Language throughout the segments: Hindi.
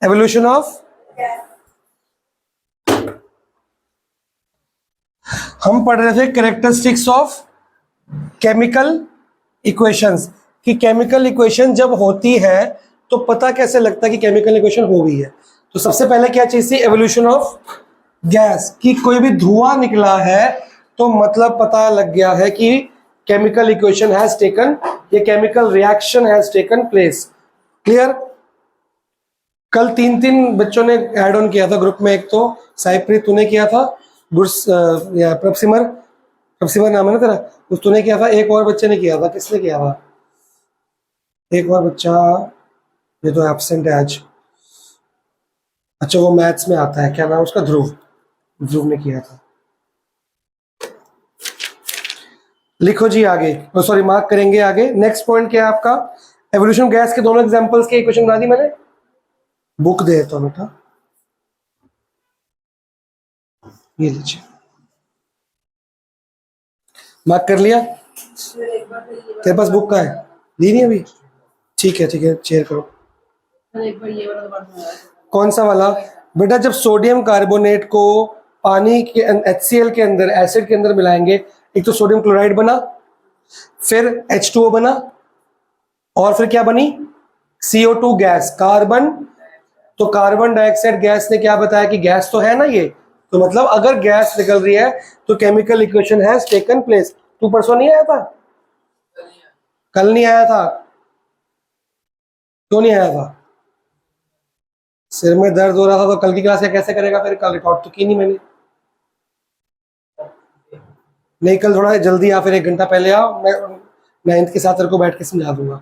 एवोल्यूशन ऑफ, हम पढ़ रहे थे कैरेक्टरिस्टिक्स ऑफ केमिकल इक्वेशंस, कि केमिकल इक्वेशन जब होती है तो पता कैसे लगता है कि केमिकल इक्वेशन हो गई है। तो सबसे पहले क्या चीज थी, एवोल्यूशन ऑफ गैस, कि कोई भी धुआं निकला है तो मतलब पता लग गया है कि केमिकल इक्वेशन हैज टेकन, ये chemical reaction has taken place. Clear? कल तीन तीन बच्चों ने ऐड ऑन किया था ग्रुप में, एक तो साइप्रीत तूने किया था, प्रभसिमर नाम है ना तेरा, उस तूने किया था, एक और बच्चे ने किया था, किसने किया था, एक और बच्चा, ये तो एब्सेंट है आज, अच्छा वो मैथ्स में आता है, क्या नाम उसका, ध्रुव, ध्रुव ने किया था। लिखो जी आगे, सॉरी मार्क करेंगे आगे। नेक्स्ट पॉइंट क्या है आपका, एवोल्यूशन गैस के दोनों एग्जांपल्स के इक्वेशन बना दी मैंने, बुक दे तो बेटा, ये लीजिए, मार्क कर लिया, तेरे पास बुक का है, दी नहीं अभी, ठीक है शेयर करो। कौन सा वाला बेटा, जब सोडियम कार्बोनेट को पानी के HCl के अंदर, एसिड के अंदर मिलाएंगे, एक तो सोडियम क्लोराइड बना, फिर H2O बना, और फिर क्या बनी, CO2 गैस, कार्बन, तो कार्बन डाइऑक्साइड गैस ने क्या बताया कि गैस तो है ना ये, तो मतलब अगर गैस निकल रही है तो chemical equation has taken place. तू परसों नहीं आया था, कल नहीं आया था, क्यों नहीं आया था, सिर में दर्द हो रहा था, तो कल की क्लास कैसे करेगा फिर, कल रिकॉर्ड तो की नहीं मैंने, नहीं कल थोड़ा जल्दी आ, फिर 1 घंटा पहले आओ, मैं 9th के साथ तेरे को बैठ के समझा दूंगा,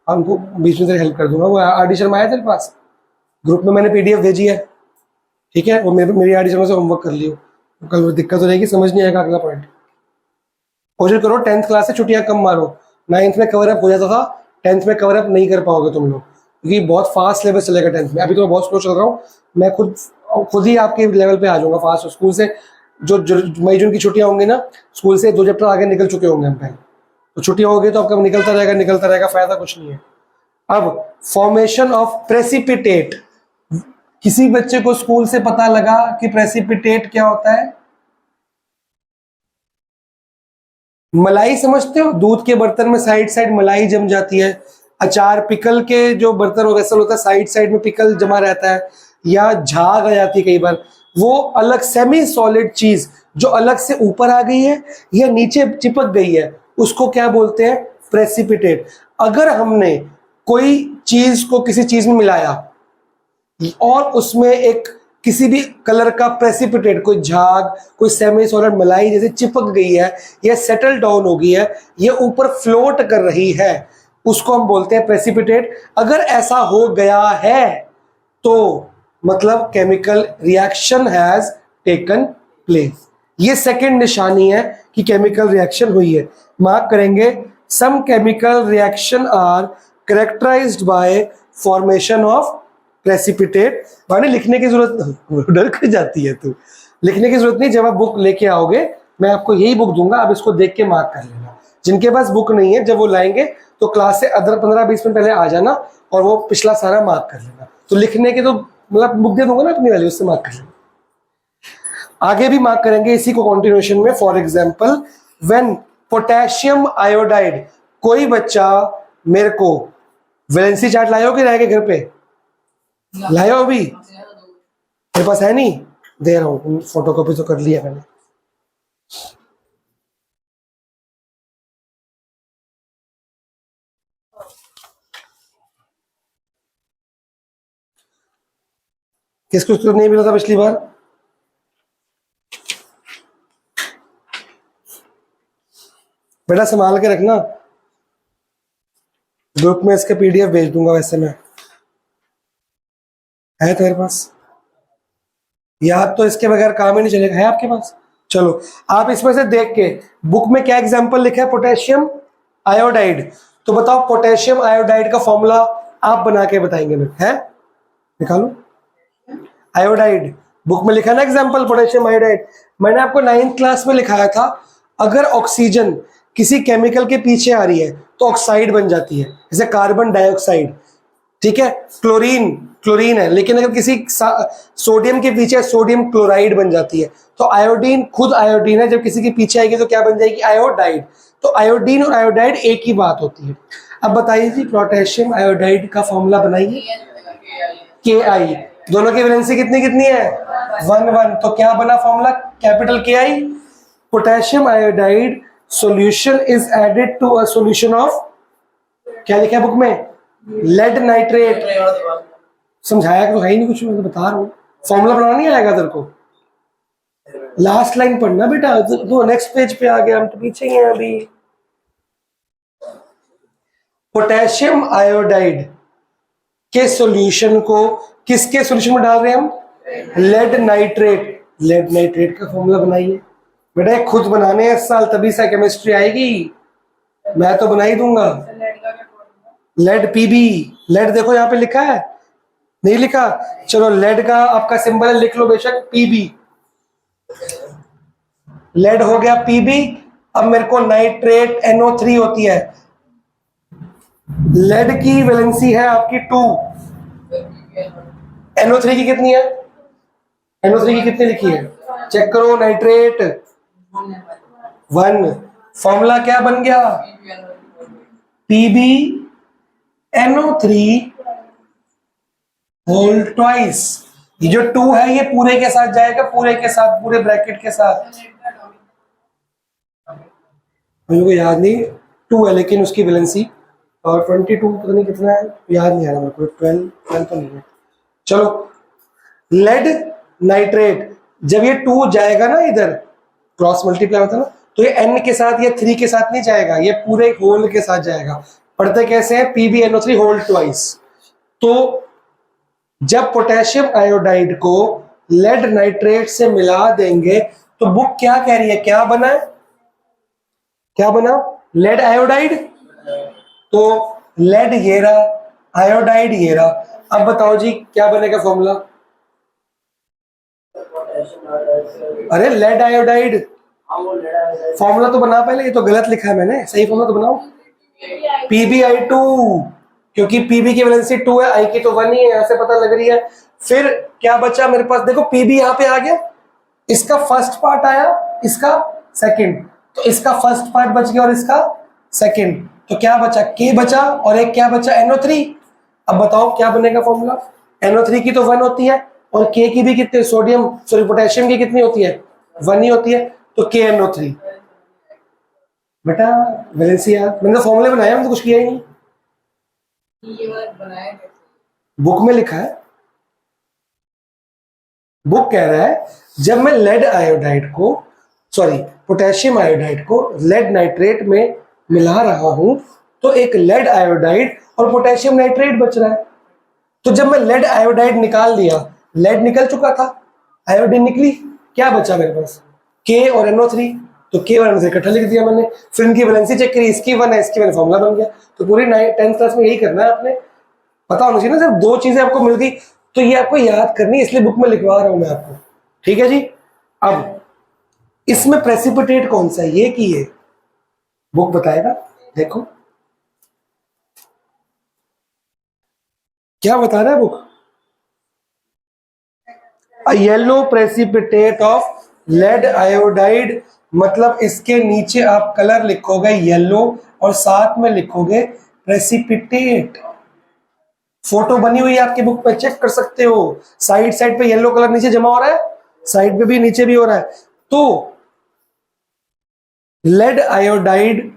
और उनको बीच में तेरे हेल्प कर दूंगा। वो आरडी शर्मा आया तेरे पास, ग्रुप में मैंने PDF भेजी है, ठीक है, वो मेरी आरडी शर्मा से होमवर्क कर लियो, कल दिक्कत हो जाएगी, समझ नहीं आएगा अगला पॉइंट। कोशिश करो 10th क्लास से छुट्टियां कम मारो, 9th में कवर अप हो जाता था, 10th में कवर अप नहीं कर पाओगे तुम लोग, क्योंकि बहुत फास्ट लेवल चलेगा 10th में। अभी तो मैं बहुत स्लो चल रहा हूँ, मैं खुद ही आपके लेवल पे आ जाऊंगा फास्ट। स्कूल से जो मई जून की छुट्टियां होंगी ना, स्कूल से 2 चैप्टर आगे निकल चुके होंगे हम पहले, तो छुट्टियां हो गई तो आपका निकलता रहेगा, फायदा कुछ नहीं है। अब फॉर्मेशन ऑफ प्रेसिपिटेट, किसी बच्चे को स्कूल से पता लगा कि प्रेसिपिटेट क्या होता है, मलाई समझते हो, दूध के बर्तन में साइड मलाई जम जाती है, अचार पिकल के जो बर्तन वेसल होता है साइड में पिकल जमा रहता है, या झाग आ जाती है कई बार, वो अलग सेमी सॉलिड चीज जो अलग से ऊपर आ गई है या नीचे चिपक गई है, उसको क्या बोलते हैं, प्रेसिपिटेट। अगर हमने कोई चीज को किसी चीज में मिलाया और उसमें एक किसी भी कलर का प्रेसिपिटेट, कोई झाग, कोई सेमी सॉलिड मलाई जैसे चिपक गई है, या सेटल डाउन हो गई है, या ऊपर फ्लोट कर रही है, उसको हम बोलते हैं प्रेसिपिटेट। अगर ऐसा हो गया है तो मतलब chemical reaction has taken place. ये सेकंड निशानी है कि केमिकल रिएक्शन हुई है। मार्क करेंगे, some chemical reactions are characterized by formation of precipitate. माने लिखने की जरूरत, डर कर जाती है तू, लिखने की जरूरत नहीं, जब आप बुक लेके आओगे मैं आपको यही बुक दूंगा, आप इसको देख के मार्क कर लेना। जिनके पास बुक नहीं है, जब वो लाएंगे तो क्लास से अदर 15-20 मिनट पहले आ जाना और वो पिछला सारा मार्क कर लेना। तो लिखने के तो मतलब बुक दे दूंगा ना अपनी वाली, उससे मार्क कर लेना। आगे भी मार्क करेंगे इसी को कंटिन्यूएशन में। For example, when potassium iodide, कोई बच्चा मेरे को वैलेंसी चार्ट लायो कि रहेगा घर पे, लायो अभी मेरे पास है, नहीं दे रहा हूं, फोटोकॉपी तो कर लिया मैंने। किसको उत्तर नहीं मिला था पिछली बार, बेटा संभाल के रखना, ग्रुप में इसका PDF भेज दूंगा, वैसे मैं है तेरे पास, याद तो इसके बगैर काम ही नहीं चलेगा, है आपके पास। चलो आप इसमें से देख के, बुक में क्या एग्जांपल लिखा है, पोटेशियम आयोडाइड, तो बताओ पोटेशियम आयोडाइड का फॉर्मूला आप बना के बताएंगे मेरे, है निकालो। आयोडाइड बुक में लिखा ना एग्जांपल, पोटेशियम आयोडाइड। मैंने आपको 9th क्लास में लिखाया था, अगर ऑक्सीजन किसी केमिकल के पीछे आ रही है तो ऑक्साइड बन जाती है, जैसे कार्बन डाइऑक्साइड। ठीक है, क्लोरीन क्लोरीन है, लेकिन अगर किसी सोडियम के पीछे सोडियम क्लोराइड बन जाती है, तो आयोडीन खुद आयोडीन है, जब किसी के पीछे आएगी तो क्या बन जाएगी, आयोडाइड। तो आयोडीन और आयोडाइड एक ही बात होती है। अब बताइए जी, पोटेशियम आयोडाइड का फॉर्मूला बनाइए, Ki। दोनों की वैलेंसी कितनी कितनी है, 1 1। तो क्या बना formula, capital Ki। Potassium iodide solution is added to a solution of, क्या लिखा है बुक में, लेड नाइट्रेट। समझाया तो है ही नहीं कुछ, मैं तो बता रहा हूँ। फॉर्मूला बनाना नहीं आएगा तेरे को, लास्ट लाइन पढ़ना बेटा। तो नेक्स्ट पेज पे आ गया, हम तो पीछे ही हैं अभी। पोटेशियम आयोडाइड के सॉल्यूशन को किसके सॉल्यूशन में डाल रहे हैं हम, लेड नाइट्रेट। लेड नाइट्रेट का फॉर्मूला बनाइए बेटा, खुद बनाने हैं इस साल, तभी से केमिस्ट्री आएगी, मैं तो बना ही दूंगा। लेड पीबी, लेड देखो यहाँ पे लिखा है, नहीं लिखा, चलो लेड का आपका सिंबल लिख लो बेशक, पीबी। लेड हो गया पीबी। अब मेरे को नाइट्रेट NO3 होती है, लेड की वैलेंसी है आपकी 2, NO3 की कितनी है, NO3 की कितनी लिखी है, चेक करो, नाइट्रेट 1। फॉर्मूला क्या बन गया, PbNO3 होल ट्वाइस। ये जो 2 है ये पूरे के साथ जाएगा, पूरे के साथ, पूरे ब्रैकेट के साथ। मुझे को याद नहीं 2 है, लेकिन उसकी वैलेंसी और 22 पता नहीं कितना है, याद नहीं आ रहा मेरे को, 12 तो नहीं है। चलो, लेड नाइट्रेट, जब ये 2 जाएगा ना इधर, क्रॉस मल्टीप्लाई होता है ना, तो ये N के साथ या 3 के साथ नहीं जाएगा, ये पूरे होल के साथ जाएगा। पढ़ते कैसे हैं, PbNO3 होल ट्वाइस। तो जब पोटेशियम आयोडाइड को लेड नाइट्रेट से मिला देंगे तो बुक क्या कह रही है, क्या बना है, क्या बना, लेड आयोडाइड। तो लेड ये रहा, आयोडाइड ये रहा। अब बताओ जी क्या बनेगा फॉर्मूला, अरे लेड आयोडाइड। फॉर्मूला तो बना पहले, ये तो गलत लिखा है मैंने, सही फॉर्मूला तो बनाओ, PbI2, क्योंकि Pb की वैलेंसी 2 है, I की तो 1 ही है, यहां से पता लग रही है। फिर क्या बचा मेरे पास, देखो Pb यहां पे आ गया, इसका फर्स्ट पार्ट आया, इसका सेकंड, तो इसका फर्स्ट पार्ट बच गया और इसका सेकंड, तो क्या बचा, K बचा, और एक क्या बचा, NO3। अब बताओ क्या बनेगा फॉर्मूला, NO3 की तो 1 होती है, और K की भी कितनी, सोडियम सॉरी पोटेशियम की कितनी होती है, 1 ही होती है, तो KNO3। बेटा वैलेंसी यार, मैंने तो फॉर्मूले बनाया, मैंने तो कुछ किया ही नहीं, बुक में लिखा है। बुक कह रहा है जब मैं लेड आयोडाइड को, सॉरी पोटेशियम आयोडाइड को लेड नाइट्रेट में मिला रहा हूं, तो एक लेड आयोडाइड और पोटेशियम नाइट्रेट बच रहा है। तो जब मैं लेड आयोडाइड निकाल दिया, लेड निकल चुका था, आयोडीन निकली, क्या बचा मेरे पास, K और NO3, तो K और NO3 इकट्ठा लिख दिया मैंने। फिर इनकी वैलेंसी चेक करी, इसकी 1 है, इसकी मैंने फॉर्मूला बन गया। तो पूरी 10th क्लास में यही करना है आपने, पता होना चाहिए ना, सिर्फ 2 चीजें आपको मिल गई तो ये आपको याद करनी है, इसलिए बुक में लिखवा रहा हूं मैं आपको, ठीक है जी। अब इसमें प्रेसिपिटेट कौन सा है, ये कि ये बुक बताएगा, देखो क्या बता रहा है book, a yellow precipitate of lead iodide, मतलब इसके नीचे आप कलर लिखोगे येलो और साथ में लिखोगे प्रेसिपिटेट। फोटो बनी हुई है आपकी बुक पे, चेक कर सकते हो, साइड साइड पे येलो कलर नीचे जमा हो रहा है, साइड पे भी नीचे भी हो रहा है। तो lead iodide,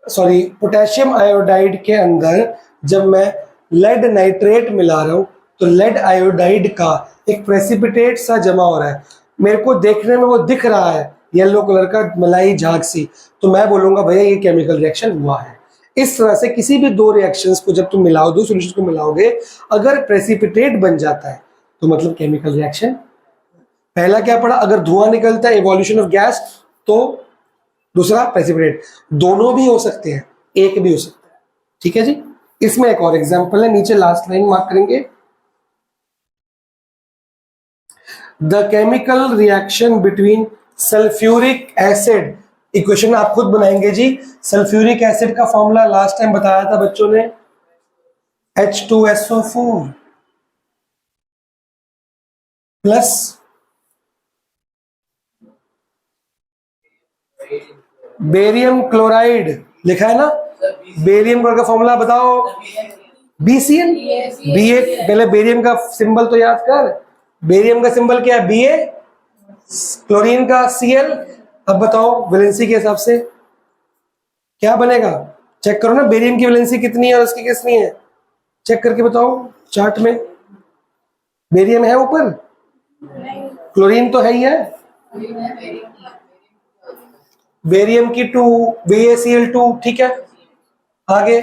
sorry potassium iodide के अंदर जब मैं लेड नाइट्रेट मिला रहा हूं, तो लेड आयोडाइड का एक प्रेसिपिटेट सा जमा हो रहा है, मेरे को देखने में वो दिख रहा है येलो कलर का मलाई झाग सी, तो मैं बोलूंगा भैया ये केमिकल रिएक्शन हुआ है। इस तरह से किसी भी 2 रिएक्शंस को जब तुम मिलाओ, 2 सॉल्यूशंस को मिलाओगे, अगर प्रेसिपिटेट बन जाता है तो मतलब केमिकल रिएक्शन। पहला क्या पढ़ा, अगर धुआं निकलता है इवोल्यूशन ऑफ गैस, तो दूसरा प्रेसिपिटेट, दोनों भी हो सकते हैं, एक भी हो सकता है, ठीक है जी। इसमें एक और एग्जांपल है, नीचे लास्ट लाइन मार्क करेंगे, the chemical reaction between sulphuric acid, equation आप खुद बनाएंगे जी। सल्फ्यूरिक एसिड का फॉर्मूला लास्ट टाइम बताया था बच्चों ने, H2SO4 प्लस बेरियम क्लोराइड लिखा है ना, बेरियम क्लोराइड का फॉर्मूला बताओ, BCl। Ba, पहले बेरियम का सिंबल तो याद कर, बेरियम का सिंबल क्या है, Ba, क्लोरीन का Cl। अब बताओ वैलेंसी के हिसाब से क्या बनेगा, चेक करो ना, बेरियम की वैलेंसी कितनी है और उसकी कितनी है, चेक करके बताओ चार्ट में। बेरियम है ऊपर, क्लोरीन तो है ही है, बेरियम की 2, BaCl2, ठीक है। आगे,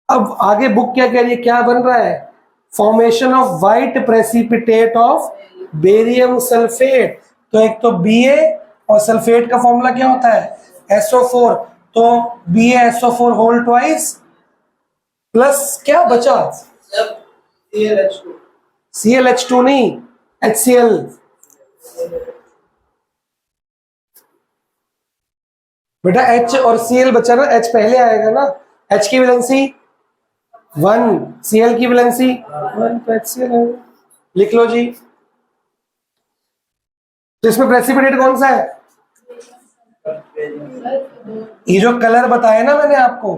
अब आगे बुक क्या कह रही है, क्या बन रहा है, formation of white precipitate of barium sulphate. तो एक तो Ba और सल्फेट का फॉर्मूला क्या होता है, SO4, तो BaSO4 होल ट्वाइस प्लस क्या बचा, ClH2 नहीं, HCl। बेटा H और Cl बचा ना, H पहले आएगा ना, H की वैलेंसी 1, Cl की वैलेंसी 1, तो HCl है, लिख लो जी। तो इसमें प्रेसिपिटेट कौन सा है, ये जो कलर बताया ना मैंने आपको,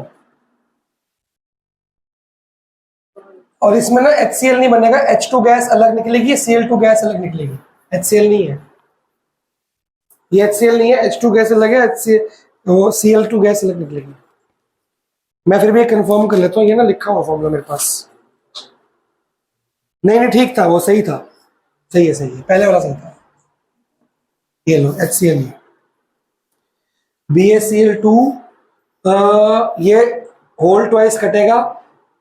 और इसमें ना HCl नहीं बनेगा, H2 गैस अलग निकलेगी, Cl2 गैस अलग निकलेगी, HCl नहीं है, ये HCl नहीं है, H2 गैस अलग है, Cl2 गैस अलग निकलेगी। मैं फिर भी कंफर्म कर लेता हूँ, ये ना लिखा हुआ फॉर्मूला मेरे पास, नहीं ठीक था, वो सही था, सही है पहले वाला सही था। ये लो HCl, BaCl2, ये होल ट्वाइस कटेगा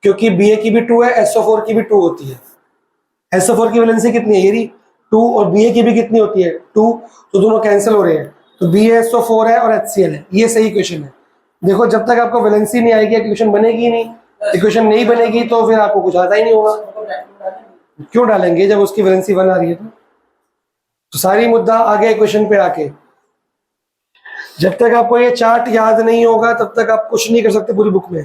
क्योंकि Ba की भी 2 है, SO4 की भी 2 होती है, SO4 की वैलेंसी कितनी है, ये 2, और Ba की भी कितनी होती है 2, तो दोनों कैंसिल हो रहे हैं, तो BaSO4 है और HCl है, ये सही क्वेश्चन है। देखो जब तक आपको वैलेंसी नहीं आएगी इक्वेशन बनेगी ही नहीं, इक्वेशन नहीं बनेगी तो फिर आपको कुछ आता ही नहीं होगा, क्यों डालेंगे जब उसकी वैलेंसी 1 आ रही है तो सारी मुद्दा आगे क्वेश्चन पे आके, जब तक आपको ये चार्ट याद नहीं होगा तब तक आप कुछ नहीं कर सकते पूरी बुक में।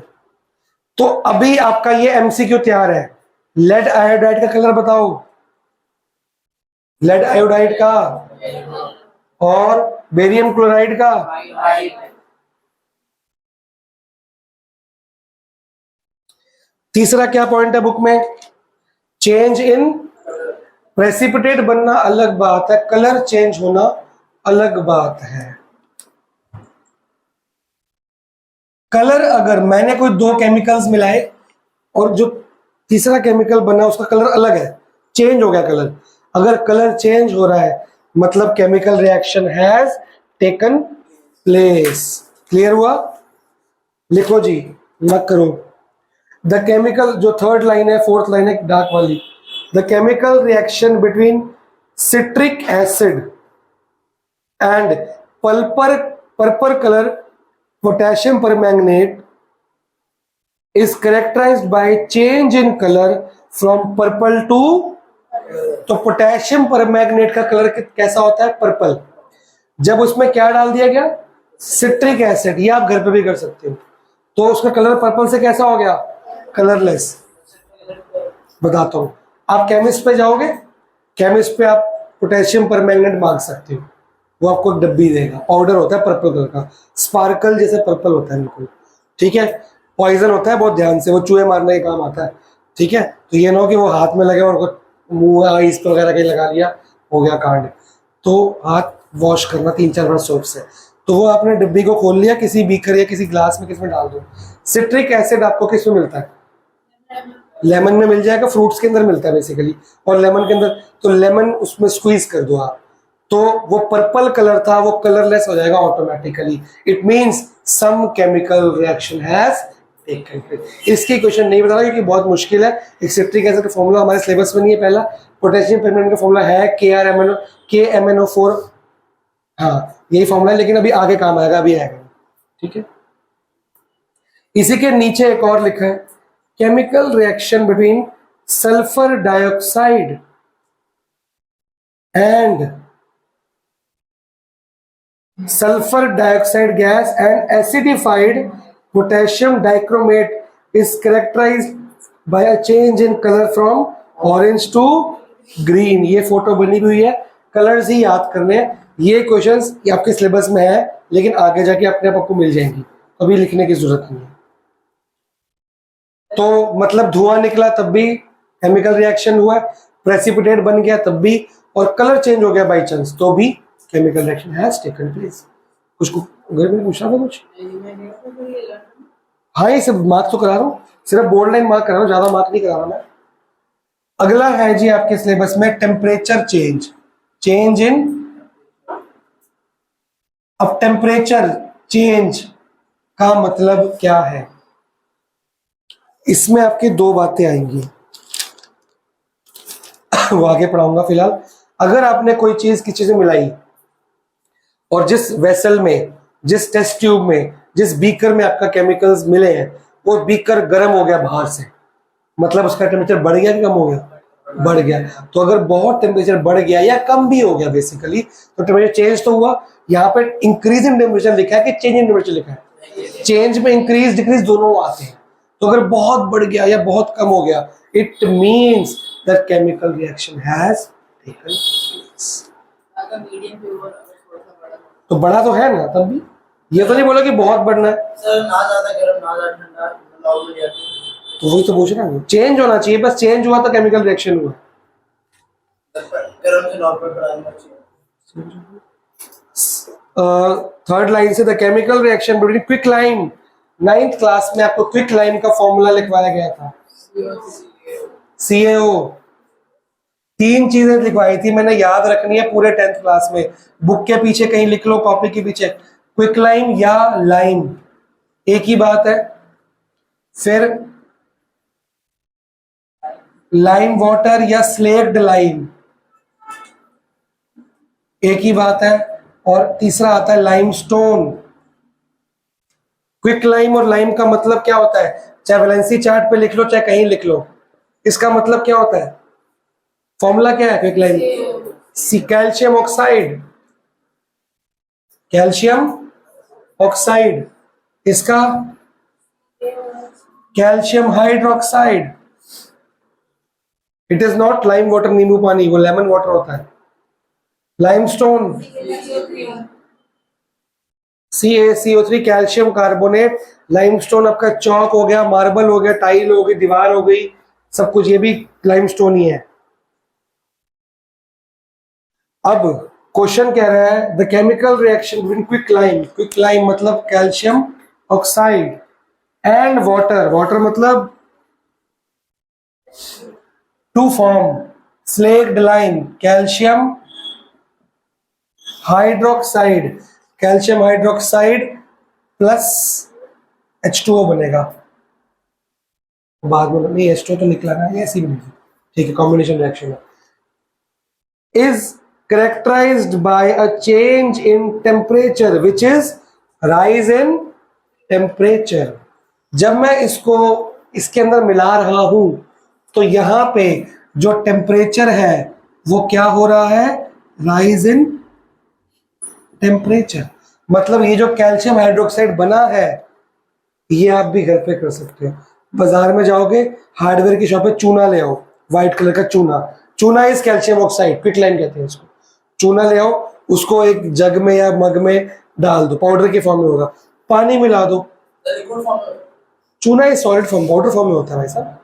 तो अभी आपका ये MCQ तैयार है, लेड आयोडाइड का कलर बताओ, लेड आयोडाइड का और बेरियम क्लोराइड का, तीसरा क्या पॉइंट है बुक में, चेंज इन प्रेसिपिटेट बनना अलग बात है, कलर चेंज होना अलग बात है। कलर अगर मैंने कोई 2 केमिकल्स मिलाए और जो तीसरा केमिकल बना उसका कलर अलग है, चेंज हो गया कलर, अगर कलर चेंज हो रहा है मतलब chemical reaction has taken place. Clear हुआ, लिखो जी, मत करो। द केमिकल, जो थर्ड लाइन है, फोर्थ लाइन है डार्क वाली, the chemical reaction between citric acid and purple colour potassium permanganate is characterized by change in color from purple to, तो पोटेशियम परमैंगनेट का कलर कैसा होता है, पर्पल, जब उसमें क्या डाल दिया गया, सिट्रिक एसिड, ये आप घर पे भी कर सकते हो, तो उसका कलर पर्पल से कैसा हो गया, कलरलेस। बताता हूं, आप केमिस्ट पे जाओगे, केमिस्ट पे आप पोटेशियम परमैंगनेट मांग सकते हो, वो आपको डब्बी देगा, पाउडर होता है पर्पल कलर का, स्पार्कल जैसे पर्पल होता है बिल्कुल, ठीक है, पॉइजन होता है, बहुत ध्यान से, वो चूहे मारने का काम आता है, ठीक है, तो ये ना हो कि वो हाथ में लगे और मुंह आईज वगैरह कहीं लगा लिया, हो गया कांड, तो हाथ वॉश करना 3-4 बार सोप से। तो वो आपने डिब्बी को खोल लिया, किसी बीकर या किसी ग्लास में, किसमें डाल दो। सिट्रिक एसिड आपको किसमें मिलता है, लेमन में मिल जाएगा, फ्रूट्स के अंदर मिलता है बेसिकली, और लेमन के अंदर, तो लेमन उसमें स्क्वीज कर दो आप, तो वो पर्पल कलर था वो कलरलेस हो जाएगा automatically, it means some chemical reaction has taken place. इसकी क्वेश्चन नहीं बता रहा क्योंकि बहुत मुश्किल है, एक सिट्रिक एसिड का फॉर्मूला हमारे सिलेबस में नहीं है, पहला पोटेशियम परमैंगनेट का फॉर्मूला है KMnO4, हाँ यही फॉर्मूला है, लेकिन अभी आगे काम आएगा, अभी आएगा, ठीक है। इसी के नीचे एक और लिखा है, chemical reaction between sulphur dioxide and sulfur dioxide gas and acidified potassium dichromate is characterized by a change in colour from orange to green. ये फोटो बनी हुई है, कलर्स ही याद करने हैं। ये क्वेश्चंस आपके सिलेबस में है, लेकिन आगे जाके अपने आप आपको मिल जाएंगी, अभी लिखने की जरूरत नहीं है। तो मतलब धुआं निकला तब भी केमिकल रिएक्शन हुआ, प्रेसिपिटेट बन गया तब भी, और कलर चेंज हो गया बाई चांस तो भी chemical reaction has taken place. कुछ घर में पूछना था कुछ? हाँ, ये सब मार्क तो करा रहा हूँ, सिर्फ बोर्ड लाइन मार्क करा रहा हूँ, ज्यादा मार्क नहीं करा रहा मैं। अगला है जी आपके सिलेबस में टेम्परेचर चेंज, चेंज इन। अब टेम्परेचर चेंज का मतलब क्या है, इसमें आपकी दो बातें आएंगी, वो आगे पढ़ाऊंगा। फिलहाल अगर आपने कोई चीज किसी से मिलाई और जिस वेसल में, जिस टेस्ट ट्यूब में, जिस बीकर में आपका केमिकल्स मिले हैं, वो बीकर गर्म हो गया बाहर से, मतलब उसका टेम्परेचर बढ़ गया कि कम हो गया? बढ़ गया। तो अगर बहुत टेम्परेचर बढ़ गया या कम भी हो गया बेसिकली, तो टेम्परेचर चेंज तो हुआ। यहाँ पे इंक्रीज इन टेम्परेचर लिखा है कि चेंज इन टेम्परेचर लिखा है? चेंज में इंक्रीज डिक्रीज दोनों आते हैं। तो अगर बहुत बढ़ गया या बहुत कम हो गया, it means that chemical reaction has taken place. तो बड़ा तो है ना, तब भी ये तो नहीं बोला कि बहुत बढ़ना है सर, ना ज्यादा गर्म ना ज्यादा ठंडा, नॉर्मल रिएक्शन। तो वही तो पूछ रहा हूँ, चेंज होना चाहिए, बस चेंज हुआ तो केमिकल रिएक्शन हुआ। गर्म से नॉर्मल पर आना चाहिए। थर्ड लाइन से the chemical reaction between quick lime, 9th class में आपको क्विक लाइम का फॉर्मूला लिखवाया गया था, CaO। 3 चीजें लिखवाई थी मैंने, याद रखनी है पूरे 10th क्लास में, बुक के पीछे कहीं लिख लो, कॉपी के पीछे, क्विक लाइम या लाइम एक ही बात है। फिर लाइम वाटर या स्लेक्ड लाइम एक ही बात है। और तीसरा आता है लाइमस्टोन। क्विक लाइम और लाइम का मतलब क्या होता है, चाहे वैलेंसी चार्ट पे लिख लो चाहे कहीं लिख लो, इसका मतलब क्या होता है, फॉर्मूला क्या है quick lime? Calcium oxide, calcium oxide. इसका calcium hydroxide. It is not lime water, नींबू पानी, वो लेमन वाटर होता है। Limestone CaCO3, calcium carbonate. Limestone आपका चौक हो गया, मार्बल हो गया, टाइल हो गई, दीवार हो गई, सब कुछ ये भी लाइमस्टोन ही है। अब क्वेश्चन कह रहा है the chemical reaction between quick lime, quick lime मतलब calcium oxide, and water, water मतलब to form slaked lime, calcium hydroxide, calcium hydroxide plus H2O बनेगा। बाद में नहीं, H2O तो निकला ना, ऐसी बनेगी, ठीक है, कॉम्बिनेशन रिएक्शन है। Is characterized by a change in temperature which is rise in temperature. जब मैं इसको इसके अंदर मिला रहा हूं तो यहां पे जो टेम्परेचर है वो क्या हो रहा है, राइज इन टेम्परेचर। मतलब ये जो कैल्शियम हाइड्रोक्साइड बना है ये आप भी घर पे कर सकते हो। बाजार में जाओगे, हार्डवेयर की शॉप पे चूना ले आओ, व्हाइट कलर का चूना, चूना is calcium oxide, quick lime कहते हैं इसको। चूना ले आओ, उसको एक जग में या मग में डाल दो, पाउडर के फॉर्म में होगा, पानी मिला दो। चूना is solid form, powder form में होता है भाई साहब।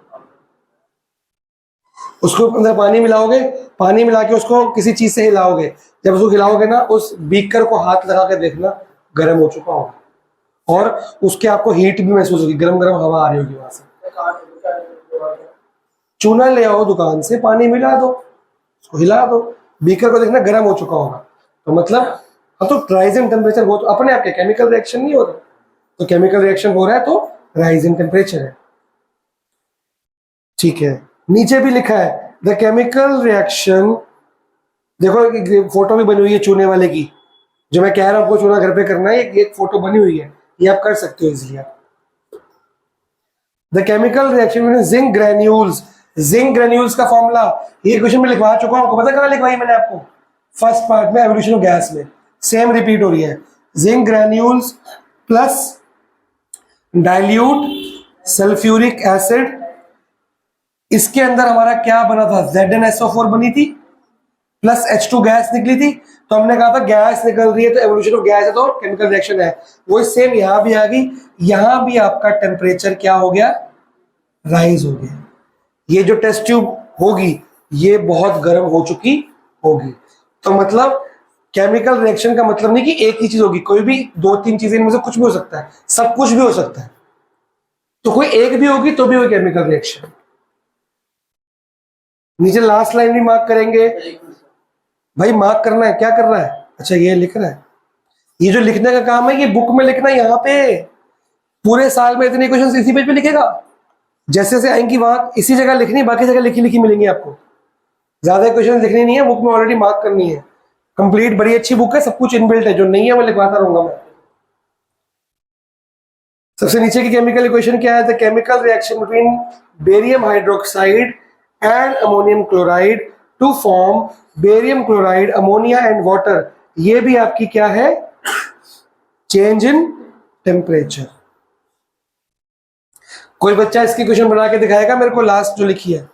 उसको अंदर पानी मिलाओगे, पानी मिला के उसको किसी चीज से हिलाओगे, जब उसको हिलाओगे ना, उस बीकर को हाथ लगा के देखना गर्म हो चुका होगा, और उसके आपको हीट भी महसूस होगी, गरम गरम हवा आ रही होगी वहां से। चूना ले आओ दुकान से, पानी मिला दो, उसको हिला दो, बीकर को देखना गर्म हो चुका होगा, तो मतलब हाँ, तो राइज इन टेम्परेचर हो, तो अपने आप के केमिकल रिएक्शन नहीं हो रहा, तो केमिकल रिएक्शन हो रहा है तो राइज इन टेम्परेचर है, ठीक है। नीचे भी लिखा है द केमिकल रिएक्शन, देखो फोटो भी बनी हुई है चूने वाले की, जो मैं कह रहा हूं आपको चूना घर पे करना है, एक फोटो बनी हुई है, ये आप कर सकते हो इजीली आप। द केमिकल रिएक्शन में जिंक ग्रेन्यूल्स, जिंक ग्रेन्यूल्स का फॉर्मूला ये क्वेश्चन में लिखवा चुका हूं, पता कहां लिखवाई मैंने आपको, फर्स्ट पार्ट में एवोल्यूशन ऑफ गैस में, सेम रिपीट हो रही है। Zinc granules plus dilute sulphuric acid, इसके अंदर हमारा क्या बना था, ZnSO4 बनी थी प्लस H2 गैस निकली थी। तो हमने कहा था गैस निकल रही है तो एवोल्यूशन ऑफ गैस है तो केमिकल रिएक्शन है। वही सेम यहां भी आ गई, यहां भी आपका टेम्परेचर क्या हो गया, राइज हो गया। ये जो टेस्ट ट्यूब होगी ये बहुत गर्म हो चुकी होगी। तो मतलब केमिकल रिएक्शन का मतलब नहीं कि एक ही चीज होगी, कोई भी दो तीन चीजें इनमें से कुछ भी हो सकता है, सब कुछ भी हो सकता है। तो कोई एक भी होगी तो भी हो केमिकल रिएक्शन। नीचे लास्ट लाइन भी मार्क करेंगे। भाई मार्क करना है, क्या करना है, अच्छा ये लिख रहा है, ये जो लिखने का काम है ये बुक में लिखना है। यहाँ पे पूरे साल में इतने क्वेश्चन इसी पेज पे लिखेगा, जैसे जैसे आएंगी वहां इसी जगह लिखनी, बाकी जगह लिखी लिखी मिलेंगी आपको। ज्यादा क्वेश्चन लिखनी नहीं है, बुक में ऑलरेडी मार्क करनी है। कंप्लीट बड़ी अच्छी बुक है, सब कुछ इनबिल्ट है, जो नहीं है वो लिखवाता रहूंगा मैं। सबसे नीचे की केमिकल इक्वेशन क्या है, the chemical reaction between barium hydroxide and ammonium chloride to form barium chloride, ammonia and water. ये भी आपकी क्या है, चेंज इन टेम्परेचर। कोई बच्चा इसकी क्वेश्चन बना के दिखाएगा मेरे को, लास्ट जो लिखी है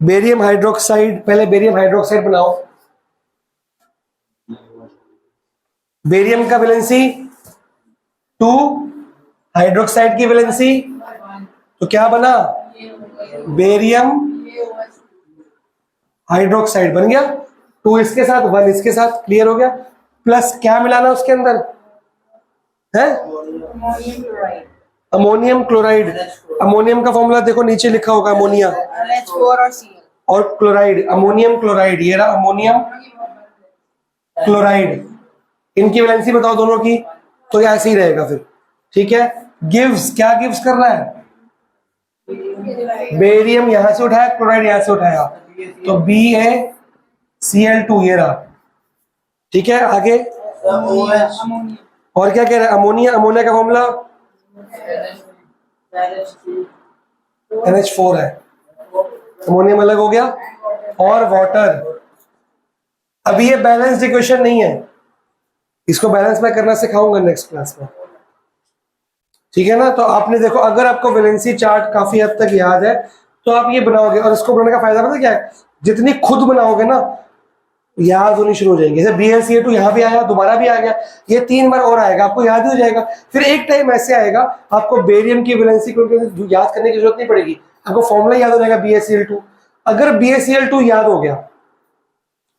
बेरियम हाइड्रोक्साइड, पहले बेरियम हाइड्रोक्साइड बनाओ। बेरियम का वैलेंसी 2, हाइड्रोक्साइड की वैलेंसी, तो क्या बना, बेरियम हाइड्रोक्साइड बन गया। 2 इसके साथ 1 इसके साथ, क्लियर हो गया। प्लस क्या मिलाना उसके अंदर है, अमोनियम क्लोराइड। अमोनियम का फॉर्मूला देखो नीचे लिखा होगा, अमोनिया और क्लोराइड, अमोनियम क्लोराइड, ये रहा अमोनियम क्लोराइड। इनकी वैलेंसी बताओ दोनों की, तो ये ऐसे ही रहेगा फिर, ठीक है। गिव्स, क्या गिव्स कर रहा है, बेरियम यहां से उठाया, क्लोराइड यहां से उठाया, तो BaCl2 ये रहा, ठीक है। आगे और क्या कह रहा है, अमोनिया, अमोनिया का फॉर्मूला NH4 है, अमोनियम अलग हो गया, और वाटर। अभी ये बैलेंस्ड इक्वेशन नहीं है, इसको बैलेंस मैं करना सिखाऊंगा नेक्स्ट क्लास में, ठीक है ना। तो आपने देखो, अगर आपको वैलेंसी चार्ट काफी हद तक याद है तो आप ये बनाओगे, और इसको बनाने का फायदा पता क्या है, जितनी खुद बनाओगे ना याद होनी शुरू हो जाएंगे। जैसे BaCl2 यहाँ भी आया, दोबारा भी आ गया, ये 3 बार और आएगा, आपको याद ही हो जाएगा। फिर एक टाइम ऐसे आएगा आपको बेरियम की वैलेंसी को याद करने की जरूरत नहीं पड़ेगी, आपको फॉर्मूला याद हो जाएगा BaCl2। अगर BaCl2 याद हो गया,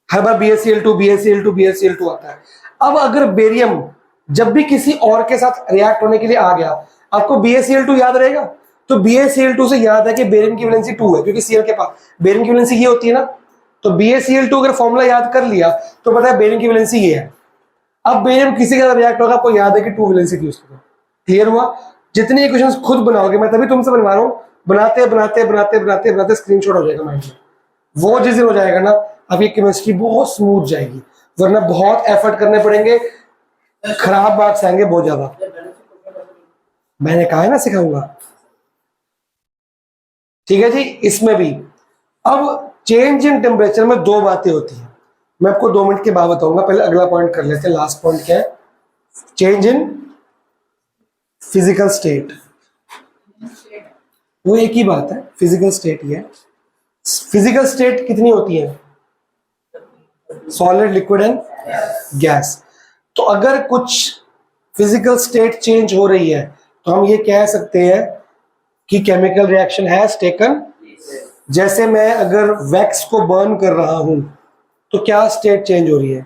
हर बार BaCl2 आता है। अब अगर बेरियम जब भी किसी और के साथ रिएक्ट होने के लिए आ गया, आपको BaCl2 याद रहेगा, तो BaCl2 से याद है कि बेरियम की वैलेंसी 2 है, क्योंकि Cl के पास बेरियम की वैलेंसी ये होती है ना। तो BaCl2 अगर फॉर्मूला याद कर लिया तो पता है बेरियम की वैलेंसी ये है। अब बेरियम किसी के साथ रिएक्ट होगा, आपको याद है कि 2 वैलेंसी थी उसके, क्लियर हुआ। जितनी इक्वेशंस खुद बनाओगे, मैं तभी तुमसे बनवा रहा हूं, बनाते बनाते बनाते बनाते बनाते स्क्रीनशॉट हो जाएगा माइंड में। वो जिस दिन हो जाएगा ना, आपकी केमिस्ट्री बहुत स्मूथ जाएगी, वरना बहुत एफर्ट करने पड़ेंगे, खराब मार्क्स आएंगे बहुत ज्यादा। मैंने कहा है ना सिखाऊंगा, ठीक है जी। इसमें भी अब चेंज इन टेम्परेचर में 2 बातें होती हैं, मैं आपको 2 मिनट के बाद बताऊंगा। पहले अगला पॉइंट कर लेते हैं, लास्ट पॉइंट क्या है, चेंज इन फिजिकल स्टेट। वो एक ही बात है, फिजिकल स्टेट ही है। फिजिकल स्टेट कितनी होती है, सॉलिड, लिक्विड एंड गैस। तो अगर कुछ फिजिकल स्टेट चेंज हो रही है तो हम ये कह सकते हैं कि केमिकल रिएक्शन हैज टेकन। जैसे मैं अगर वैक्स को बर्न कर रहा हूं तो क्या स्टेट चेंज हो रही है,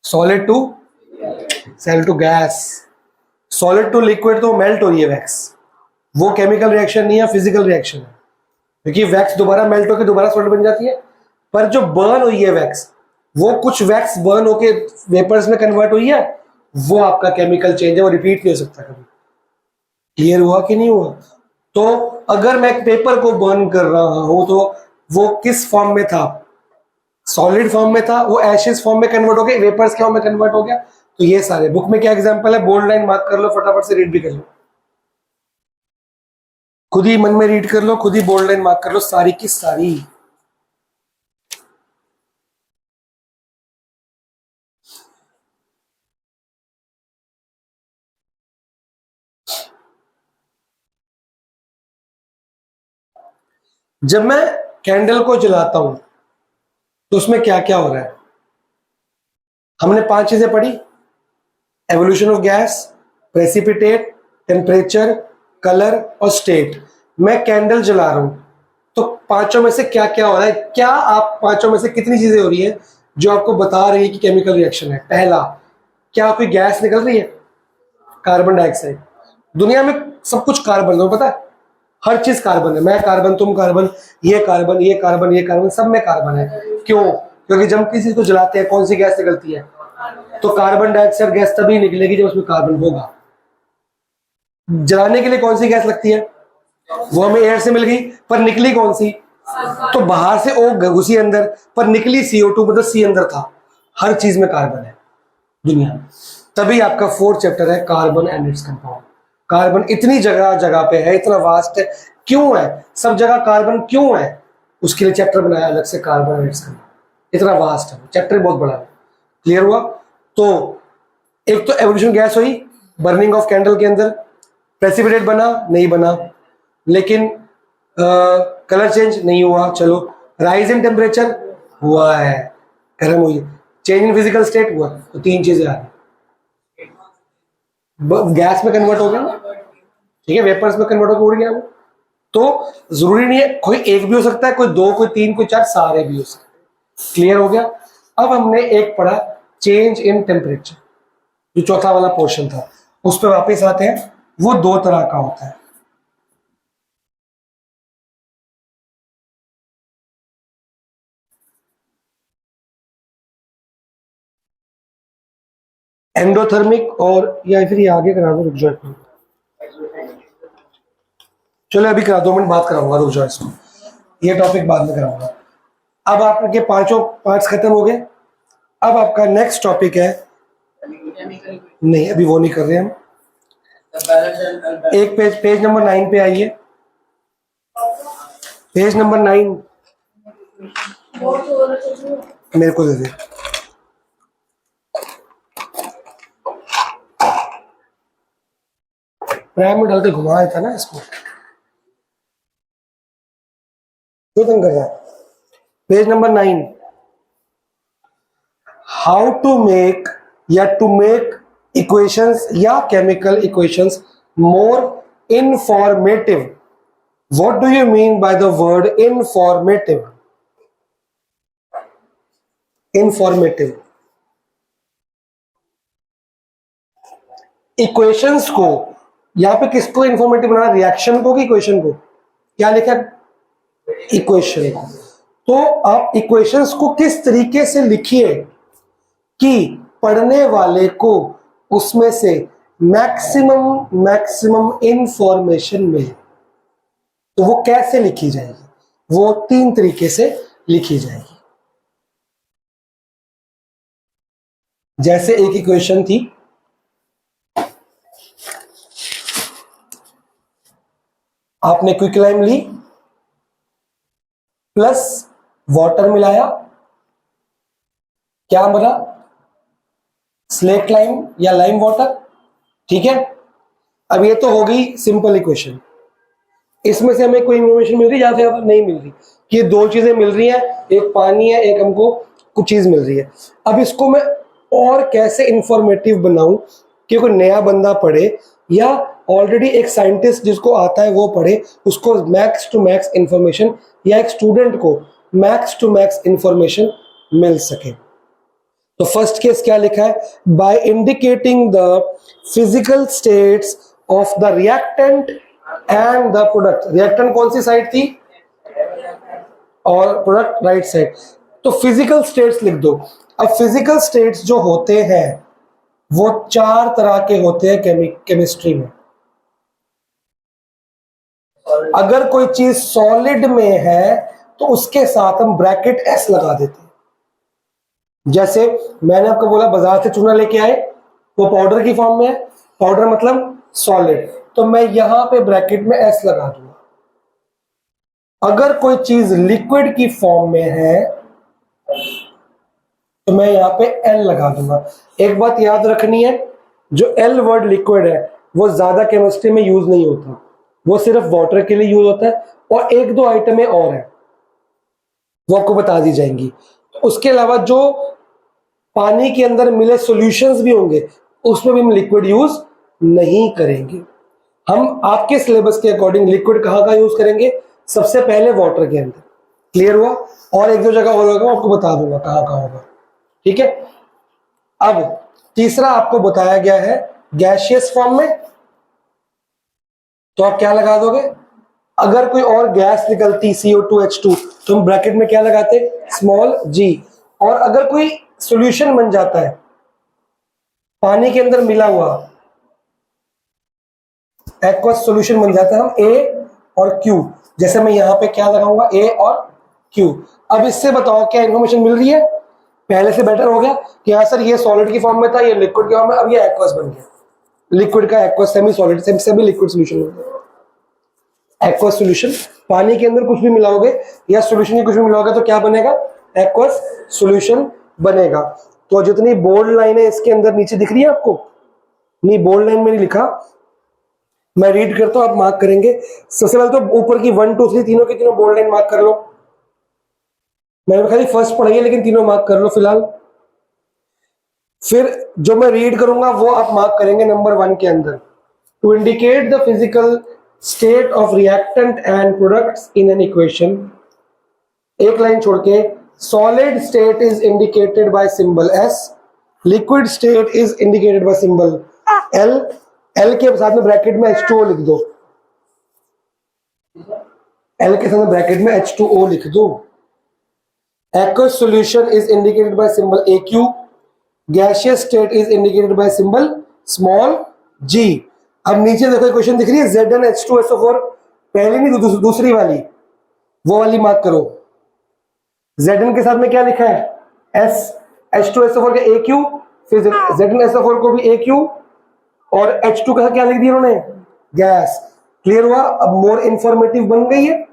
सॉलिड टू सेल to gas, solid to liquid, तो मेल्ट हो रही है वैक्स। वो केमिकल रिएक्शन नहीं है, फिजिकल रिएक्शन है, क्योंकि वैक्स दोबारा मेल्ट होकर दोबारा सॉलिड बन जाती है। पर जो बर्न हुई है वैक्स, वो कुछ वैक्स बर्न होके वेपर्स में कन्वर्ट हुई है, वो आपका केमिकल चेंज है, वो रिपीट नहीं हो सकता कभी। क्लियर हुआ कि नहीं हुआ। तो अगर मैं पेपर को बर्न कर रहा हूं तो वो किस फॉर्म में था, सॉलिड फॉर्म में था, वो एशेस फॉर्म में कन्वर्ट हो गया, वेपर्स के फॉर्म में कन्वर्ट हो गया। तो ये सारे बुक में क्या एग्जांपल है, बोल्ड लाइन मार्क कर लो, फटाफट से रीड भी कर लो, खुद ही मन में रीड कर लो, खुद ही बोल्ड लाइन मार्क कर लो, सारी की सारी। जब मैं कैंडल को जलाता हूं तो उसमें क्या क्या हो रहा है? हमने 5 चीजें पढ़ी, evolution of gas, precipitate, temperature, colour और स्टेट। मैं कैंडल जला रहा हूं तो पांचों में से क्या क्या हो रहा है? क्या आप पांचों में से कितनी चीजें हो रही है जो आपको बता रही है कि केमिकल रिएक्शन है? पहला, क्या कोई गैस निकल रही है? Carbon dioxide. दुनिया में सब कुछ कार्बन है, पता है? हर चीज कार्बन है, मैं कार्बन, तुम कार्बन, ये कार्बन, ये कार्बन, ये कार्बन, सब में कार्बन है। क्यों? क्योंकि जब किसी को जलाते हैं कौन सी गैस निकलती है? तो कार्बन डाइऑक्साइड गैस तभी निकलेगी जब उसमें कार्बन होगा। जलाने के लिए कौन सी गैस लगती है? वो हमें एयर से मिल गई, पर निकली कौन सी? तो बाहर से ओ घुसी अंदर, पर निकली CO2, मतलब सी अंदर था। हर चीज में कार्बन है दुनिया में। तभी आपका 4th चैप्टर है carbon and its compound. Carbon इतनी जगह जगह पे है, इतना वास्ट है। क्यों है सब जगह कार्बन, क्यों है? उसके लिए चैप्टर बनाया अलग से, कार्बन एंड इट्स कंपाउंड। इतना वास्ट है, चैप्टर बहुत बड़ा है। क्लियर हुआ? तो एक तो एवोल्यूशन गैस हुई बर्निंग ऑफ कैंडल के अंदर, प्रेसिपिटेट बना नहीं बना, लेकिन कलर चेंज नहीं हुआ। चलो, राइज इन टेम्परेचर हुआ है, गर्म हुई। चेंज इन फिजिकल स्टेट हुआ, तो 3 चीजें आ गई। गैस में कन्वर्ट हो गया ना, ठीक है, वेपर्स में कन्वर्ट होकर उड़ गया वो। तो जरूरी नहीं है कोई एक भी हो सकता है, कोई 2, कोई 3, कोई 4, सारे भी हो सकते हैं। क्लियर हो गया? अब हमने एक पढ़ा चेंज इन टेम्परेचर, जो चौथा वाला पोर्शन था, उस पर वापस आते हैं। वो 2 तरह का होता है। एंडोथर्मिक और, या फिर ये आगे करा दो, रुक जाओ एक मिनट। चलो अभी करा, 2 मिनट बात कराऊंगा, रुक जाओ इसको, ये टॉपिक बाद में कराऊंगा। अब आपके पांचों पार्ट्स खत्म हो गए। अब आपका नेक्स्ट टॉपिक है, नहीं अभी वो नहीं कर रहे हम। एक पेज नंबर 9 पे आइए। पेज नंबर 9 मेरे को दे दे। प्राइम में डाल के घुमाया था ना इसको, क्यों तंग कर रहा है? Page number 9, how to make, या टू मेक इक्वेशंस या chemical equations more informative. What do you mean by the word informative? Informative equations को, यहां पे किसको इंफॉर्मेटिव बनाना? रिएक्शन को कि इक्वेशन को? क्या लिखा? इक्वेशन को। तो आप इक्वेशंस को किस तरीके से लिखिए कि पढ़ने वाले को उसमें से मैक्सिमम इंफॉर्मेशन मिले। तो वो कैसे लिखी जाएगी? वो 3 तरीके से लिखी जाएगी। जैसे एक इक्वेशन थी, आपने क्विकलाइम ली प्लस वाटर मिलाया, क्या बना? स्लेट लाइम या लाइम वाटर। ठीक है, अब ये तो हो गई सिंपल इक्वेशन। इसमें से हमें कोई इंफॉर्मेशन मिल रही है या फिर नहीं मिल रही? कि ये 2 चीजें मिल रही हैं, एक पानी है, एक हमको कुछ चीज मिल रही है। अब इसको मैं और कैसे इंफॉर्मेटिव बनाऊं कि कोई नया बंदा पढ़े, या ऑलरेडी एक साइंटिस्ट जिसको आता है वो पढ़े, उसको मैक्स टू मैक्स इंफॉर्मेशन, या एक स्टूडेंट को मैक्स टू मैक्स इंफॉर्मेशन मिल सके। तो फर्स्ट केस क्या लिखा है? By indicating the physical states of the reactant and the product. Reactant कौन सी साइड थी? और प्रोडक्ट राइट साइड। तो फिजिकल स्टेट्स लिख दो। अब फिजिकल स्टेट्स जो होते हैं वो 4 तरह के होते हैं केमिस्ट्री में। अगर कोई चीज सॉलिड में है तो उसके साथ हम ब्रैकेट S लगा देते हैं। जैसे मैंने आपको बोला बाजार से चूना लेके आए, वो पाउडर की फॉर्म में है, पाउडर मतलब सॉलिड, तो मैं यहां पे ब्रैकेट में S लगा दूंगा। अगर कोई चीज लिक्विड की फॉर्म में है तो मैं यहां पे L लगा दूंगा। एक बात याद रखनी है, जो L वर्ड लिक्विड है वो ज्यादा केमिस्ट्री में यूज नहीं होता। वो सिर्फ वाटर के लिए यूज होता है, और एक दो आइटमें और हैं वो आपको बता दी जाएंगी। उसके अलावा जो पानी के अंदर मिले सॉल्यूशंस भी होंगे उसमें भी हम लिक्विड यूज नहीं करेंगे। हम आपके सिलेबस के अकॉर्डिंग लिक्विड कहाँ का यूज करेंगे, सबसे पहले वाटर के अंदर। क्लियर हुआ? और एक दो जगह और होगा, आपको बता दूंगा कहाँ कहाँ होगा। ठीक है। अब तीसरा आपको बताया गया है गैसियस फॉर्म में, तो आप क्या लगा दोगे, अगर कोई और गैस निकलती CO2H2 तो हम ब्रैकेट में क्या लगाते, स्मॉल g। और अगर कोई सॉल्यूशन बन जाता है पानी के अंदर मिला हुआ, एक्वस सॉल्यूशन बन जाता है, हम A और Q, जैसे मैं यहां पे क्या लगाऊंगा, A और Q। अब इससे बताओ क्या इन्फॉर्मेशन मिल रही है, पहले से बेटर हो गया कि हाँ सर ये सॉलिड की फॉर्म में था, ये लिक्विड की फॉर्म में, अब ये एक्वस बन गया। लिक्विड का aqueous, semi solid, semi liquid solution हो गया। एक्वस सॉल्यूशन, पानी के अंदर कुछ भी मिलाओगे या सॉल्यूशन में कुछ भी मिलाओगे तो क्या बनेगा, एक्वस सॉल्यूशन बनेगा। तो जितनी बोल्ड लाइन है इसके अंदर नीचे दिख रही है आपको, नहीं बोल्ड लाइन में नहीं लिखा, मैं रीड करता हूं, आप मार्क करेंगे। सबसे पहले तो ऊपर की 1 2 3 तीनों की तीनों बोल्ड लाइन मार्क कर लो। मैंने खाली फर्स्ट पढ़ाई है लेकिन तीनों मार्क कर लो फिलहाल। फिर जो मैं रीड करूंगा वो आप मार्क करेंगे नंबर 1 के अंदर। To indicate the physical state of reactant and products in an equation, एक लाइन छोड़ के, solid state is indicated by symbol S, liquid state is indicated by symbol L, L के साथ में ब्रैकेट में H2O लिख दो, L के साथ में ब्रैकेट में H2O लिख दो। Aqueous solution is indicated by symbol AQ, gaseous state is indicated by symbol small g। अब नीचे देखो इक्वेशन दिख रही है ZnH2SO4, पहली नहीं दूसरी वाली, वो वाली मार्क करो। Zn के साथ में क्या लिखा है, S, H2SO4 का AQ, फिर ZnSO4 को भी AQ, और H2 का क्या लिख दिया उन्होंने, गैस। क्लियर हुआ? अब मोर इंफॉर्मेटिव बन गई है।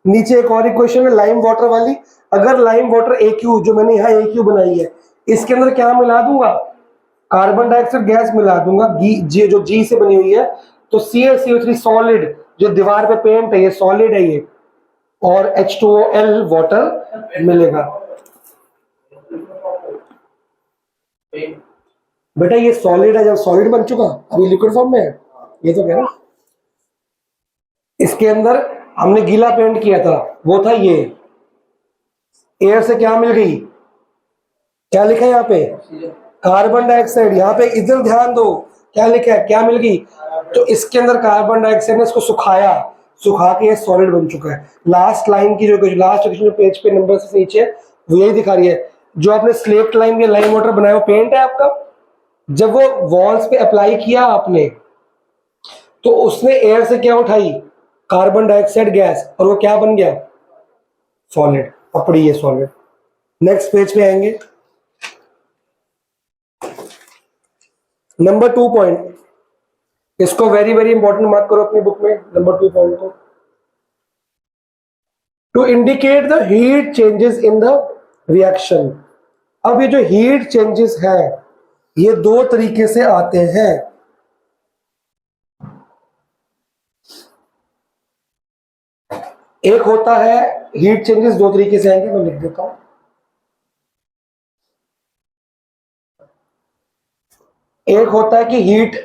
नीचे एक और इक्वेशन है लाइम वाटर वाली, अगर लाइम वाटर AQ जो मैंने यहाँ AQ बनाई है इसके अंदर क्या मिला दूंगा, कार्बन डाइऑक्साइड गैस मिला दूंगा, जो G से बनी हुई है, तो CaCO3 सॉलिड, जो दीवार पे पेंट है ये सॉलिड है ये, और H2OL वाटर मिलेगा। बेटा ये सॉलिड है, जब सॉलिड बन चुका अभी लिक्विड फॉर्म में है, ये तो कह रहा। इसके अंदर हमने गीला पेंट किया था, वो था ये, एयर से क्या मिल गई, क्या लिखा है यहाँ पे, कार्बन डाइऑक्साइड। यहाँ पे इधर ध्यान दो क्या लिखा है, क्या मिल गई, तो इसके अंदर कार्बन डाइऑक्साइड ने इसको सुखाया, सुखा के ये सॉलिड बन चुका है। लास्ट लाइन की जो लास्ट जो पेज पे नंबर से नीचे वो यही दिखा रही है, जो आपने स्लेट लाइन या लाइम वाटर बनाया वो पेंट है आपका, जब वो वॉल्स पे अप्लाई किया आपने तो उसने एयर से क्या उठाई, कार्बन डाइऑक्साइड गैस, और वो क्या बन गया, सॉलिड। पपड़ी है सॉलिड। नेक्स्ट पेज पे आएंगे, नंबर 2 पॉइंट, इसको वेरी वेरी इंपॉर्टेंट मार्क करो अपनी बुक में, नंबर 2 पॉइंट को। To indicate the heat changes in the reaction. अब ये जो हीट चेंजेस है ये दो तरीके से आते हैं। एक होता है हीट चेंजेस दो तरीके से आएंगे, मैं लिख देता हूं। एक होता है कि हीट,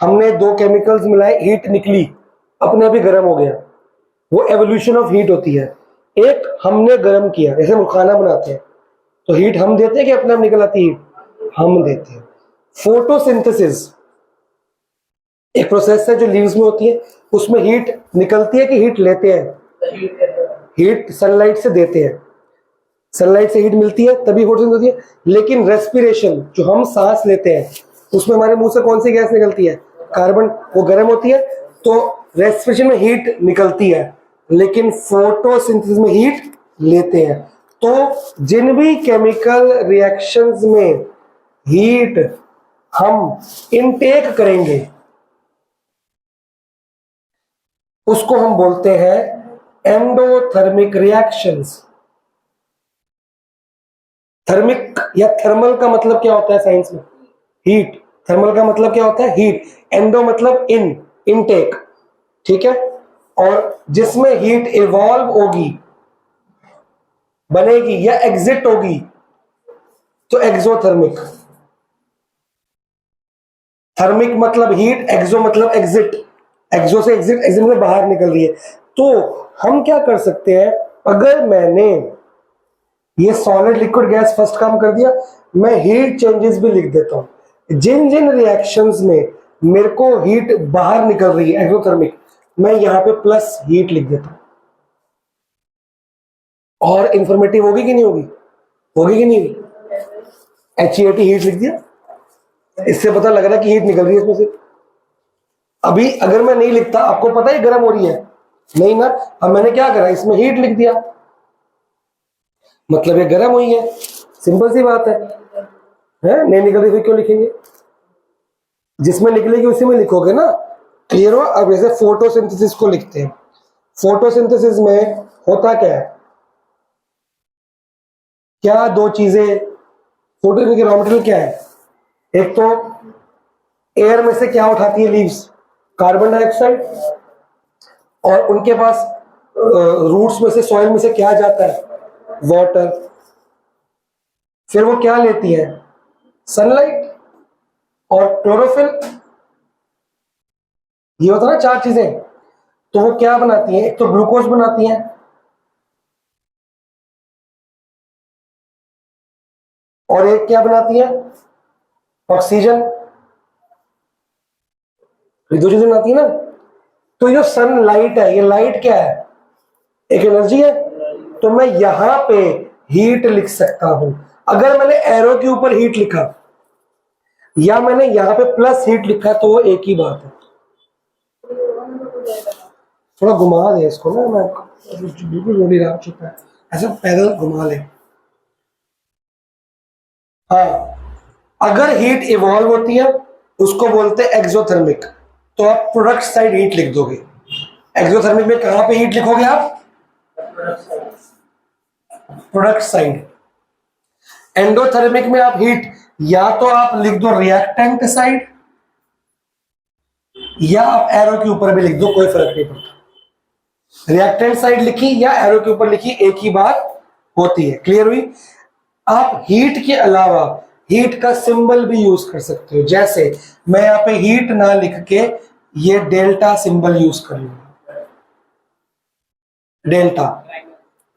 हमने दो केमिकल्स मिलाए, हीट निकली, अपने आप ही गर्म हो गया, वो एवोल्यूशन ऑफ हीट होती है। एक हमने गर्म किया, जैसे हम खाना बनाते हैं तो हीट हम देते हैं कि अपने आप निकल आती है, हम देते हैं। फोटोसिंथेसिस एक प्रोसेस है जो लीव्स में होती है, उसमें हीट निकलती है कि हीट लेते हैं, हीट सनलाइट से देते हैं, सनलाइट से हीट मिलती है तभी फोटोसिंथेसिस होती है। लेकिन रेस्पिरेशन, जो हम सांस लेते हैं उसमें हमारे मुंह से कौन सी गैस निकलती है, कार्बन, वो गर्म होती है, तो रेस्पिरेशन में हीट निकलती है, लेकिन फोटोसिंथेसिस में हीट लेते हैं। तो जिन भी केमिकल रिएक्शंस में हीट हम इनटेक करेंगे उसको हम बोलते हैं एंडोथर्मिक रिएक्शंस। थर्मिक या थर्मल का मतलब क्या होता है साइंस में, हीट। थर्मल का मतलब क्या होता है, हीट। एंडो मतलब इन, इनटेक, ठीक है, और जिसमें हीट इवॉल्व होगी, बनेगी या एग्जिट होगी, तो एक्सोथर्मिक। थर्मिक मतलब हीट, एक्सो मतलब एग्जिट, एक्सो से एग्जिट, एग्जिट में बाहर निकल रही है। तो हम क्या कर सकते हैं, अगर मैंने ये सॉलिड लिक्विड गैस फर्स्ट काम कर दिया, मैं हीट चेंजेस भी लिख देता हूं। जिन जिन रिएक्शंस में मेरे को हीट बाहर निकल रही है एक्सोथर्मिक, मैं यहां पे प्लस हीट लिख देता हूं। और इंफॉर्मेटिव होगी कि नहीं होगी, होगी कि नहीं? HEAT हीट लिख दिया, इससे पता लग रहा है कि हीट निकल रही है इसमें से। अभी अगर मैं नहीं लिखता, आपको पता है गर्म हो रही है नहीं ना, अब मैंने क्या करा, इसमें हीट लिख दिया, मतलब ये गर्म हुई है, सिंपल सी बात है। नहीं निकल रही फिर क्यों लिखेंगे, जिसमें निकलेगी उसी में लिखोगे ना। क्लियर हुआ? अब जैसे फोटोसिंथेसिस को लिखते हैं, फोटोसिंथेसिस में होता क्या है, क्या दो चीजें, फोटो की रॉ मटेरियल क्या है, एक तो एयर में से क्या उठाती है लीव्स, कार्बन डाइऑक्साइड, और उनके पास रूट्स में से, सॉइल में से क्या जाता है, वाटर। फिर वो क्या लेती है, सनलाइट और क्लोरोफिल, ये होता है ना चार चीजें। तो वो क्या बनाती है, एक तो ग्लूकोज बनाती है, और एक क्या बनाती है, ऑक्सीजन। ये दो चीजें बनाती है ना। तो ये सनलाइट है, ये लाइट क्या है, एक एनर्जी है। तो मैं यहां पे हीट लिख सकता हूं। अगर मैंने एरो के ऊपर हीट लिखा या मैंने यहां पे प्लस हीट लिखा तो वो एक ही बात है। थोड़ा घुमा दे इसको ना, मैं बिल्कुल रोडी रहा चुका है, ऐसा पैदल घुमा ले। हाँ, अगर हीट इवॉल्व होती है उसको बोलते हैं एक्सोथर्मिक। तो आप प्रोडक्ट साइड हीट लिख दोगे। एक्सोथर्मिक में कहां पे हीट लिखोगे आप, प्रोडक्ट साइड। एंडोथर्मिक में आप हीट या तो आप लिख दो रिएक्टेंट साइड, या आप एरो के ऊपर भी लिख दो, कोई फर्क नहीं पड़ता। रिएक्टेंट साइड लिखी या एरो के ऊपर लिखी, एक ही बात होती है। क्लियर हुई? आप हीट के अलावा हीट का सिंबल भी यूज कर सकते हो। जैसे मैं यहां पे हीट ना लिख के ये डेल्टा सिंबल यूज कर लूंगा। डेल्टा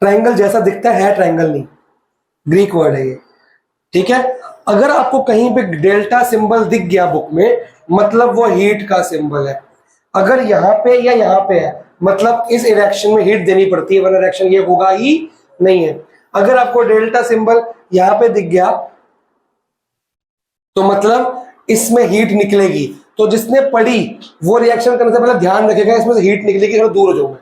ट्रायंगल जैसा दिखता है ट्रायंगल नहीं, ग्रीक वर्ड है ये, ठीक है। अगर आपको कहीं पे डेल्टा सिंबल दिख गया बुक में, मतलब वो हीट का सिंबल है। अगर यहां पे या यहां पे है, मतलब इस इरेक्शन में हीट देनी पड़ती है, वरना इरेक्शन ये होगा ही नहीं है। अगर आपको डेल्टा सिंबल यहां पे दिख गया तो मतलब इसमें हीट निकलेगी। तो जिसने पढ़ी वो रिएक्शन करने से पहले ध्यान रखेगा इसमें से हीट निकलेगी, थोड़ा दूर हो जाऊंगा।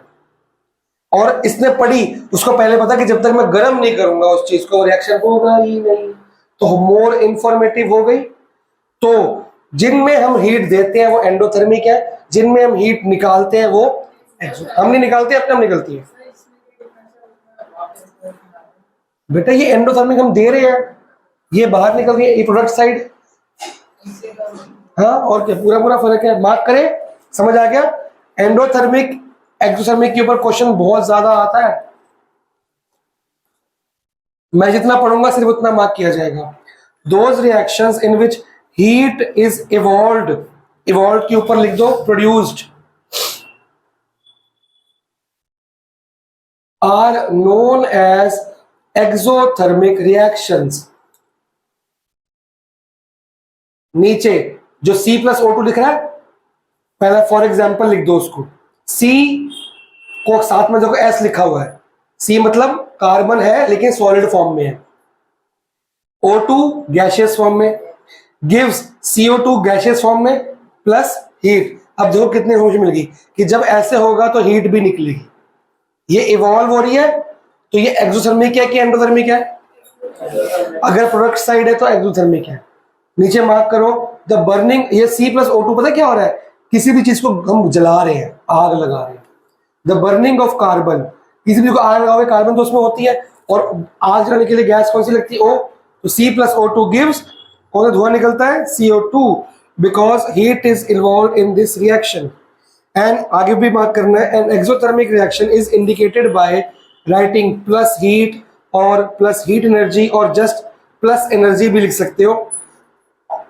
और इसने पढ़ी उसको पहले पता कि जब तक मैं गर्म नहीं करूंगा उस चीज को, रिएक्शन होगा ही नहीं। तो मोर इंफॉर्मेटिव हो गई। तो जिनमें हम हीट देते हैं वो एंडोथर्मिक है, जिनमें हम हीट निकालते हैं वो हम नहीं निकालते, अपने हम निकलती है। बेटा ये एंडोथर्मिक हम दे रहे हैं, ये बाहर निकल रही है, ये प्रोडक्ट साइड। हाँ और क्या, पूरा पूरा फर्क है। मार्क करें, समझ आ गया? एंडोथर्मिक एक्सोथर्मिक के ऊपर क्वेश्चन बहुत ज्यादा आता है। मैं जितना पढ़ूंगा सिर्फ उतना मार्क किया जाएगा। Those reactions in which heat is evolved, evolved के ऊपर लिख दो produced, are known as exothermic reactions. नीचे जो C+O2 लिख रहा है, पहला फॉर एग्जाम्पल लिख दो उसको। C को साथ में देखो S लिखा हुआ है, C मतलब कार्बन है लेकिन सॉलिड फॉर्म में है, O2 गैशियस फॉर्म में, गिव्स CO2 गैशियस फॉर्म में प्लस हीट। अब देखो कितनी समझ मिल गई कि जब ऐसे होगा तो हीट भी निकलेगी। ये इवॉल्व हो रही है तो ये एक्सोथर्मिक है कि एंडोथर्मिक है? अगर प्रोडक्ट साइड है तो एक्सोथर्मिक है। नीचे मार्क करो द बर्निंग, ये C+O2 पता क्या हो रहा है, किसी भी चीज को हम जला रहे हैं, आग लगा रहे हैं। द बर्निंग ऑफ कार्बन, किसी भी को आग लगाओगे कार्बन तो उसमें होती है, और आग जलाने के लिए गैस कौन सी लगती है, O। तो C+O2 गिव्स, कौन सा धुआं निकलता है, CO2, because heat is involve in this reaction. And आगे भी मार्क करना है, an exothermic reaction is indicated by writing plus heat और प्लस हीट एनर्जी और जस्ट प्लस एनर्जी भी लिख सकते हो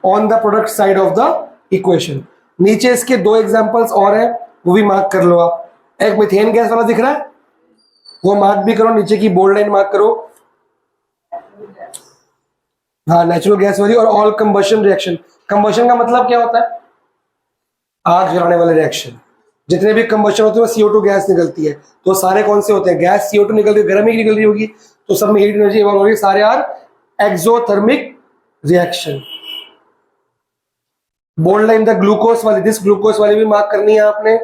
on the product side of the equation. नीचे इसके दो एग्जांपल्स और हैं, वो भी मार्क कर लो आप। एक मीथेन गैस वाला दिख रहा है, वो मार्क भी करो, नीचे की बोल्ड लाइन मार्क करो। हाँ, नेचुरल गैस वाली। और ऑल कंबशन रिएक्शन, कंबशन का मतलब क्या होता है? आग जलाने वाले रिएक्शन। जितने भी कंबशन होते हैं CO2 गैस निकलती है, तो सारे कौन से होते हैं? गैस CO2 निकल रही है, गर्म ही निकल रही होगी, तो सब में हीट एनर्जी इवॉल्व हो रही है, सारे are exothermic reaction. Bold line the glucose वाली, दिस ग्लूकोज वाली भी मार्क करनी है आपने।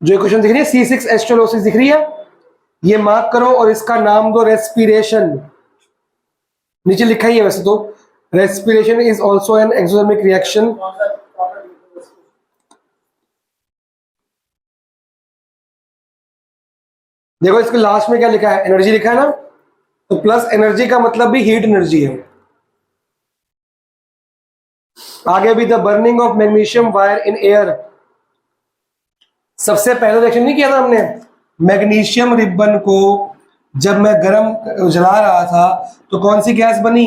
जो इक्वेशन दिख रही है C6H12O6 दिख रही है, ये मार्क करो और इसका नाम दो रेस्पिरेशन। नीचे लिखा ही है वैसे तो, respiration is also an exothermic reaction. देखो इसके लास्ट में क्या लिखा है? एनर्जी लिखा है ना, तो प्लस एनर्जी का मतलब भी हीट एनर्जी है। आगे भी the burning of magnesium wire in air, सबसे पहले रिएक्शन नहीं किया था हमने? मैग्नीशियम रिबन को जब मैं गर्म जला रहा था तो कौन सी गैस बनी?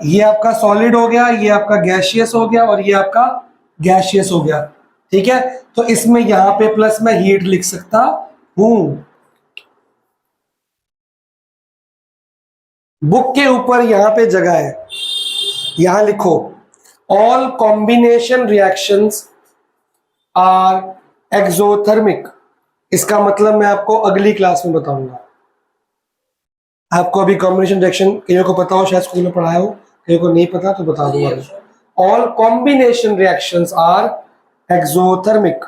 ये आपका सॉलिड हो गया, ये आपका गैसियस हो गया और ये आपका गैसियस हो गया। ठीक है, तो इसमें यहां पे प्लस में हीट लिख सकता हूं। बुक के ऊपर यहां पे जगह है, यहां लिखो all combination reactions are exothermic. इसका मतलब मैं आपको अगली क्लास में बताऊंगा। आपको अभी कॉम्बिनेशन रिएक्शन कईयों को पता हो, शायद स्कूल में पढ़ाया हो, कईयों को नहीं पता तो बता दूंगा। All combination reactions are exothermic.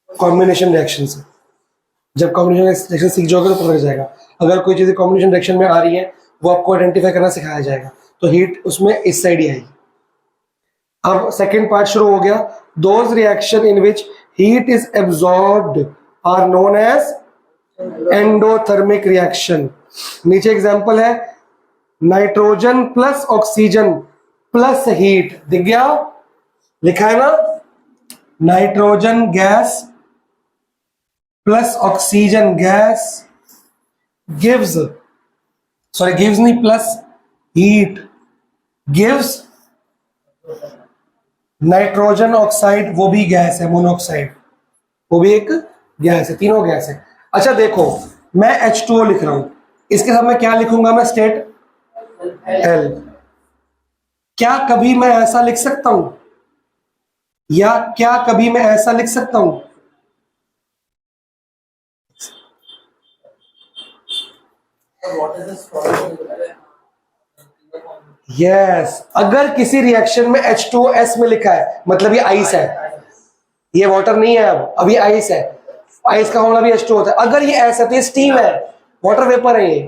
Combination reaction से जब कॉम्बिनेशन रिएक्शन सीख जाओगे तो पता लग जाएगा। अगर कोई चीज़ कॉम्बिनेशन रिएक्शन में आ रही है वो आपको आइडेंटिफाई करना सिखाया जाएगा, तो हीट उसमें इस साइड ही आएगी। अब सेकंड पार्ट शुरू हो गया। Those reaction in which heat is absorbed are known as endothermic reaction. नीचे एग्जांपल है, nitrogen plus oxygen plus heat, दिख गया? लिखा है ना, nitrogen gas plus oxygen gas gives, sorry gives नहीं, plus heat gives nitrogen oxide, वो भी गैस है, मोनोऑक्साइड, वो भी एक गैस है, तीनों गैस है। अच्छा देखो, मैं H2O लिख रहा हूं, इसके साथ मैं क्या लिखूंगा? मैं स्टेट L। क्या कभी मैं ऐसा लिख सकता हूं, या क्या कभी मैं ऐसा लिख सकता हूं? यस, अगर किसी रिएक्शन में H2S में लिखा है मतलब ये आइस है, ये वाटर नहीं है, अब ये आइस है, आइस का होना भी H2 होता है। अगर ये ऐसा तो ये स्टीम है, वाटर वेपर है ये,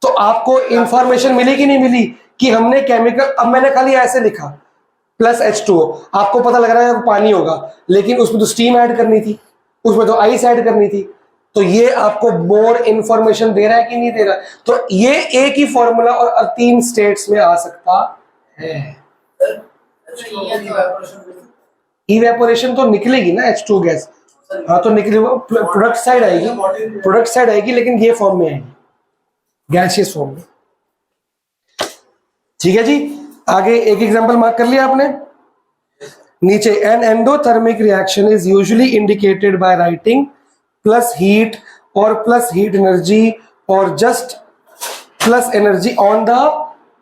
तो आपको इंफॉर्मेशन मिली कि नहीं मिली कि हमने केमिकल, अब मैंने खाली ऐसे लिखा प्लस H2O, आपको पता लग रहा है पानी होगा, लेकिन उसमें तो स्टीम ऐड करनी थी, उसमें तो आइस ऐड करनी थी, तो ये आपको मोर इंफॉर्मेशन दे रहा है कि नहीं दे रहा है? तो ये एक ही फॉर्मूला और 3 स्टेट्स में आ सकता है। इवेपोरेशन तो निकलेगी ना H2 गैस, हाँ तो निकले, प्रोडक्ट साइड आएगी, प्रोडक्ट साइड आएगी, लेकिन ये फॉर्म में आएगी, गैसियस फॉर्म में। ठीक है जी, आगे एक एग्जांपल मार्क कर लिया आपने। नीचे, an endothermic reaction is usually indicated by writing plus heat और प्लस हीट एनर्जी और just plus energy on the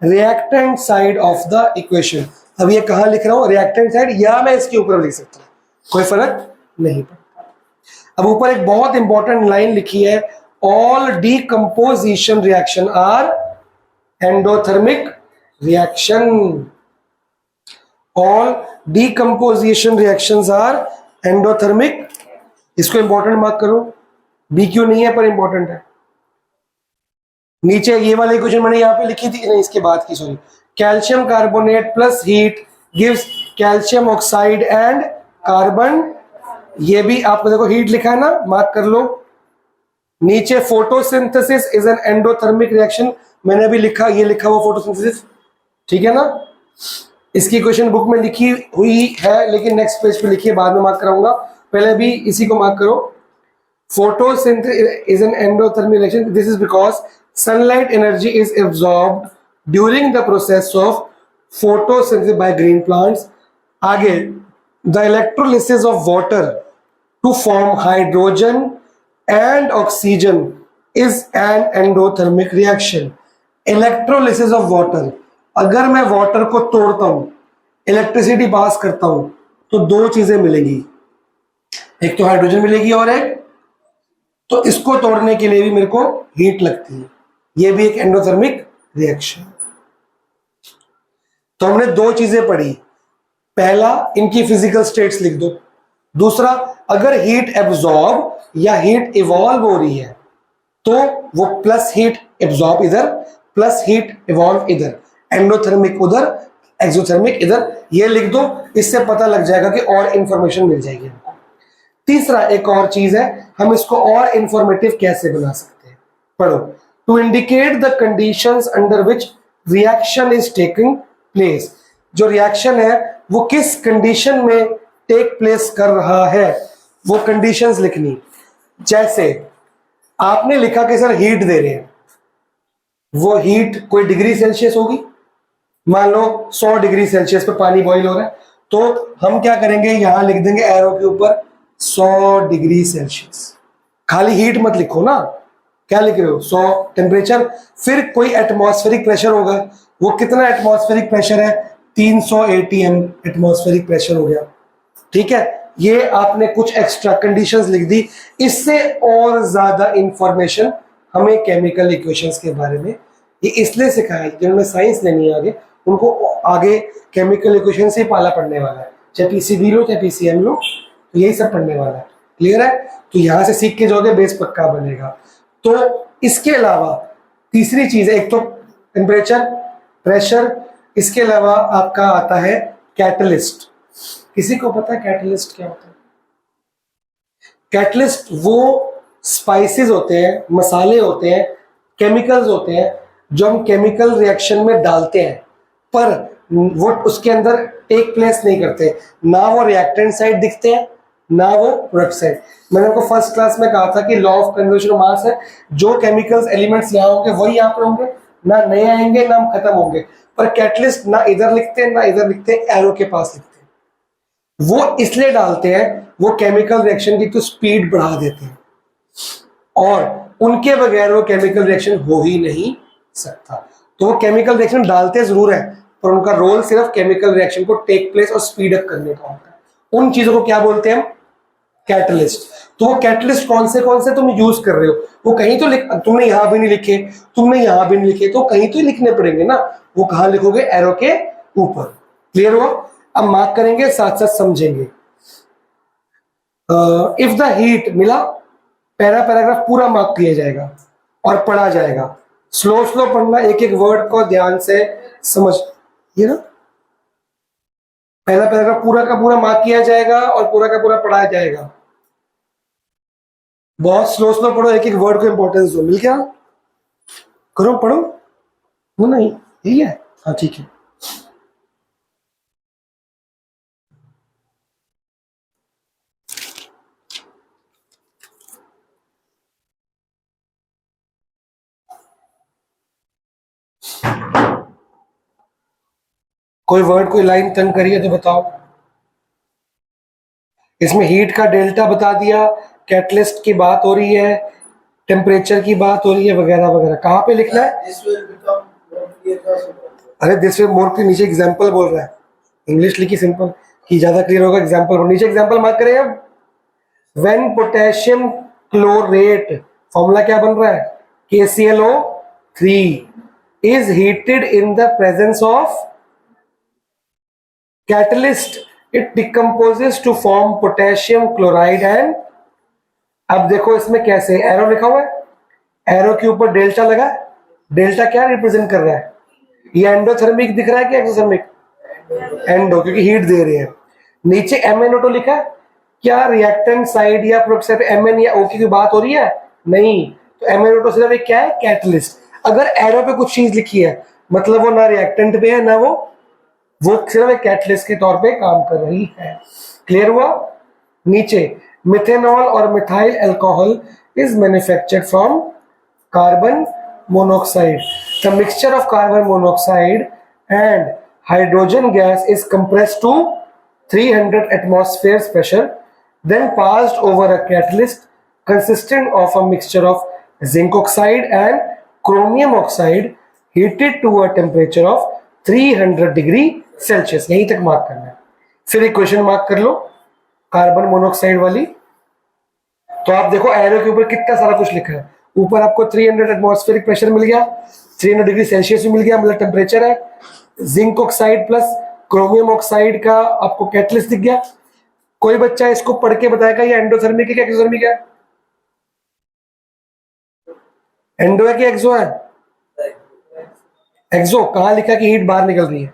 reactant side of the equation. अब ये कहां लिख रहा हूं? रिएक्टेंट साइड, या मैं इसके ऊपर लिख सकता हूं, कोई फर्क नहीं पड़ता। अब ऊपर एक बहुत इंपॉर्टेंट लाइन लिखी है, all decomposition reaction are endothermic reaction. All decomposition reactions are endothermic. इसको इंपॉर्टेंट मार्क करो, BQ नहीं है पर इंपॉर्टेंट है। नीचे ये वाली क्वेश्चन मैंने यहां पे लिखी थी, नहीं इसके बाद की, sorry, calcium carbonate plus heat gives calcium oxide and carbon ये भी आपको देखो हीट लिखा है ना, मार्क कर लो। नीचे photosynthesis is an endothermic reaction, मैंने भी लिखा, ये लिखा हुआ फोटोसिंथेसिस, ठीक है ना। इसकी क्वेश्चन बुक में लिखी हुई है, लेकिन नेक्स्ट पेज पे लिखिए, बाद में मार्क कराऊंगा, पहले भी इसी को मार्क करो। Photosynthesis is an endothermic reaction. This is because sunlight energy is absorbed during the process of photosynthesis by green plants. आगे, the electrolysis of water to form hydrogen and oxygen is an endothermic reaction. Electrolysis of water. अगर मैं वाटर को तोड़ता हूं, इलेक्ट्रिसिटी पास करता हूं, तो दो चीजें मिलेंगी, एक तो हाइड्रोजन मिलेगी और एक, तो इसको तोड़ने के लिए भी मेरे को हीट लगती है, ये भी एक एंडोथर्मिक रिएक्शन। तो हमने दो चीजें पढ़ी, पहला इनकी फिजिकल स्टेट्स लिख दो, दूसरा अगर हीट एब्जॉर्ब या हीट इवॉल्व हो रही है तो वो प्लस हीट एब्जॉर्ब इधर, प्लस हीट इवॉल्व इधर, एंडोथर्मिक उधर, एक्सोथर्मिक इधर, ये लिख दो, इससे पता लग जाएगा कि और इंफॉर्मेशन मिल जाएगी। तीसरा एक और चीज है, हम इसको और इंफॉर्मेटिव कैसे बना सकते हैं, पढ़ो। To indicate the conditions under which reaction is taking place, जो रिएक्शन है वो किस कंडीशन में टेक प्लेस कर रहा है, वो कंडीशंस लिखनी। जैसे आपने लिखा कि सर हीट दे रहे हैं, वो हीट कोई डिग्री सेल्सियस होगी, मान लो 100 डिग्री सेल्सियस पे पानी बॉईल हो रहा है, तो हम क्या करेंगे, यहां लिख देंगे एरो के ऊपर 100 डिग्री सेल्सियस, खाली हीट मत लिखो ना, क्या लिख रहे हो 100 टेम्परेचर, फिर कोई एटमॉस्फेरिक प्रेशर होगा, वो कितना एटमॉस्फेरिक प्रेशर है, 300 atm एटमॉस्फेरिक प्रेशर हो गया, ठीक है। ये आपने कुछ एक्स्ट्रा कंडीशंस लिख दी, इससे और ज्यादा इंफॉर्मेशन हमें केमिकल इक्वेशंस के बारे में, ये इसलिए सिखाया है जिन्होंने साइंस लेनी है आगे, उनको आगे केमिकल इक्वेशन से पाला पड़ने वाला है, चाहे पीसीबी लो चाहे पीसीएम लो, तो यही सब पढ़ने वाला है, क्लियर है। तो यहां से सीख के जाओगे, बेस पक्का बनेगा। तो इसके अलावा तीसरी चीज है, एक तो टेम्परेचर, प्रेशर, इसके अलावा आपका आता है कैटलिस्ट। किसी को पता है कैटलिस्ट क्या होता है? कैटलिस्ट वो स्पाइसेस होते हैं, मसाले होते हैं, केमिकल्स होते हैं जो हम केमिकल रिएक्शन में डालते हैं, पर वो उसके अंदर टेक प्लेस नहीं करते, ना वो रिएक्टेंट साइड दिखते हैं ना वो प्रोडक्ट साइड। मैंने आपको फर्स्ट क्लास में कहा था कि law of conservation of mass है, जो केमिकल्स एलिमेंट्स यहाँ होंगे वही यहाँ पर होंगे, ना नए आएंगे ना हम खत्म होंगे। पर कैटलिस्ट ना इधर लिखते हैं ना इधर लिखते हैं, एरो के पास लिखते हैं। वो इसलिए डालते हैं, वो केमिकल रिएक्शन की तो स्पीड बढ़ा देते हैं, और उनके बगैर वो केमिकल रिएक्शन हो ही नहीं सकता। तो वो केमिकल रिएक्शन डालते जरूर है, पर उनका रोल सिर्फ केमिकल रिएक्शन को टेक प्लेस और स्पीड अप करने का होता है। उन चीजों को क्या बोलते हैं हम? कैटलिस्ट। तो वो कैटलिस्ट कौन से तुम यूज कर रहे हो, वो कहीं तो लिख, तुमने यहां भी नहीं लिखे, तुमने यहां भी नहीं लिखे, तो कहीं तो लिखने पड़ेंगे ना, वो कहां लिखोगे? एरो के ऊपर। क्लियर हुआ? अब मार्क करेंगे, साथ साथ समझेंगे। इफ द हीट मिला, पैराग्राफ पूरा मार्क किया जाएगा और पढ़ा जाएगा। स्लो पढ़ना, एक एक वर्ड को ध्यान से समझ, ये ना पहला पैराग्राफ पूरा का पूरा मार्क किया जाएगा और पूरा का पूरा पढ़ाया जाएगा। बहुत स्लो पढ़ो, एक एक वर्ड को इंपॉर्टेंस दो। मिल गया? करो, पढ़ो। वो नहीं, यही है, हाँ ठीक है। कोई वर्ड कोई लाइन तंग करिए तो बताओ। इसमें हीट का डेल्टा बता दिया, कैटलिस्ट की बात हो रही है, टेम्परेचर की बात हो रही है, वगैरह वगैरह। कहाँ पे लिखना है? अरे दिस वे मोर के नीचे एग्जाम्पल बोल रहा है, इंग्लिश लिखी सिंपल कि ज्यादा क्लियर होगा। एग्जाम्पल नीचे एग्जाम्पल मार्क करें। अब व्हेन पोटेशियम क्लोरेट, फॉर्मूला क्या बन रहा है? KClO3 is heated in the presence of catalyst, it decomposes to form potassium chloride and, अब देखो इसमें कैसे, एरो लिखा हुआ है, एरो के ऊपर डेल्टा लगा, डेल्टा क्या रिप्रेजेंट कर रहा है? ये एंडोथर्मिक दिख रहा है कि एक्सोथर्मिक? एंडो, क्योंकि हीट दे रहे हैं। नीचे MnO2 लिखा है, क्या रिएक्टेंट साइड या प्रोडक्ट साइड Mn या O की बात हो रही है? नहीं। तो MnO2 सिर्फ एक क्या है? कैटलिस्ट। अगर एरो पे कुछ चीज लिखी है मतलब वो ना रिएक्टेंट पे है ना वो सिर्फ एक कैटलिस्ट के तौर पे काम कर रही है। क्लियर हुआ? नीचे मिथेनॉल और methyl alcohol is manufactured from carbon monoxide. The mixture of carbon monoxide and hydrogen gas is compressed to 300 atmospheres pressure, then passed over a catalyst consisting of a mixture of zinc oxide and chromium oxide heated to a temperature of 300 degree Celsius. यहीं तक मार्क करना है। फिर एक क्वेश्चन मार्क कर लो कार्बन मोनोऑक्साइड वाली। तो आप देखो एरो के ऊपर कितना सारा कुछ लिखा है। ऊपर आपको 300 एटमॉस्फेरिक प्रेशर मिल गया, 300 डिग्री सेल्सियस भी मिल गया, मतलब टेम्परेचर है। Zinc oxide plus chromium oxide का आपको कैटलिस्ट दिख गया। कोई बच्चा इसको पढ़ के बताएगा ये एंडोथर्मिक है क्या एक्सोथर्मिक है? एंडो है कि एक्सो है? एक्सो। कहां लिखा कि हीट बाहर निकल रही है?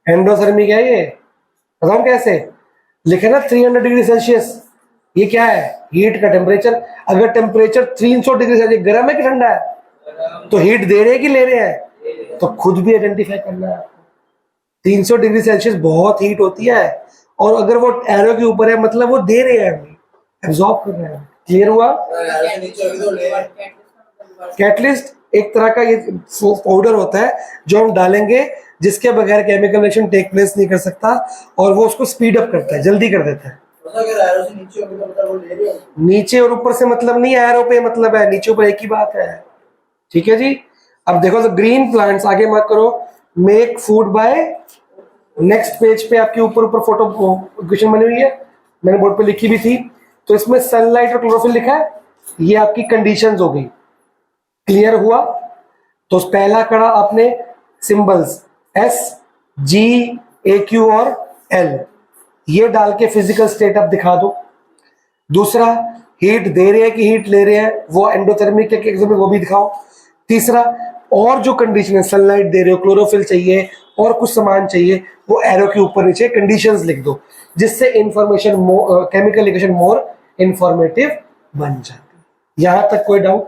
एंडोथर्मिक है ये। बताऊं कैसे? लिखे ना 300 डिग्री सेल्सियस। ये क्या है? हीट का टेम्परेचर। अगर टेम्परेचर 300 डिग्री सेल्सियस गर्म है कि ठंडा है तो हीट दे रहे हैं कि ले रहे हैं? तो खुद भी आइडेंटिफाई करना है। 300 डिग्री सेल्सियस बहुत हीट होती है और अगर वो एरो के ऊपर है मतलब वो दे रहे हैं, एब्जॉर्ब कर रहे हैं। क्लियर हुआ? कैटलिस्ट एक तरह का ये पाउडर होता है जो हम डालेंगे जिसके बगैर केमिकल रिएक्शन टेक प्लेस नहीं कर सकता और वो उसको स्पीड अप करता है, जल्दी कर देता है। नीचे और ऊपर से मतलब नहीं, एरो पे मतलब है, नीचे ऊपर एक ही बात है। ठीक है जी। अब देखो तो ग्रीन प्लांट्स आगे मार्क करो। Make food by, next page पे आपके ऊपर फोटो क्वेश्चन बनी हुई है, मैंने बोर्ड पे लिखी भी थी। तो इसमें सनलाइट और क्लोरोफिल लिखा है, ये आपकी कंडीशंस हो गई। क्लियर हुआ? तो पहला कड़ा आपने सिंबल्स SG, AQ और L ये डाल के फिजिकल स्टेट आप दिखा दो। दूसरा हीट दे रहे हैं कि हीट ले रहे हैं, वो एंडोथर्मिक है कि एक्सोथर्मिक, वो भी दिखाओ। तीसरा और जो कंडीशन है, सनलाइट दे रहे हो, क्लोरोफिल चाहिए और कुछ सामान चाहिए, वो एरो के ऊपर नीचे कंडीशंस लिख दो जिससे इंफॉर्मेशन केमिकल इक्वेशन मोर इंफॉर्मेटिव बन जाती है। यहां तक कोई डाउट?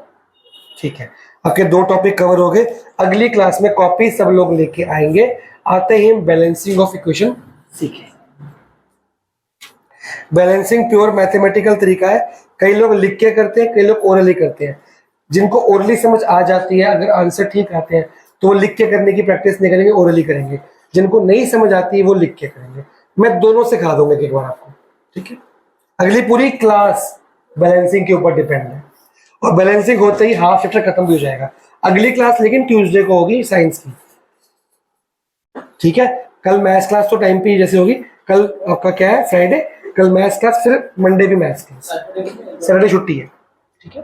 ठीक है। आपके 2 टॉपिक कवर हो गए। अगली क्लास में कॉपी सब लोग लेके आएंगे। आते ही हम बैलेंसिंग ऑफ इक्वेशन सीखें। बैलेंसिंग प्योर मैथमेटिकल तरीका है। कई लोग लिख के करते हैं, कई लोग ओरली करते हैं। जिनको ओरली समझ आ जाती है, अगर आंसर ठीक आते हैं तो वो लिख के करने की प्रैक्टिस नहीं करेंगे, ओरली करेंगे। जिनको नहीं समझ आती है वो लिख के करेंगे। मैं दोनों सिखा दूंगा एक बार आपको। ठीक है। अगली पूरी क्लास बैलेंसिंग के ऊपर डिपेंड है और बैलेंसिंग होते ही हाफ चैप्टर खत्म भी हो जाएगा। अगली क्लास लेकिन ट्यूसडे को होगी साइंस की। ठीक है। कल मैथ्स क्लास तो टाइम पे जैसे होगी। कल आपका क्या है? फ्राइडे। कल मैथ्स क्लास, फिर मंडे भी मैथ्स क्लास, सैटरडे छुट्टी है। ठीक है।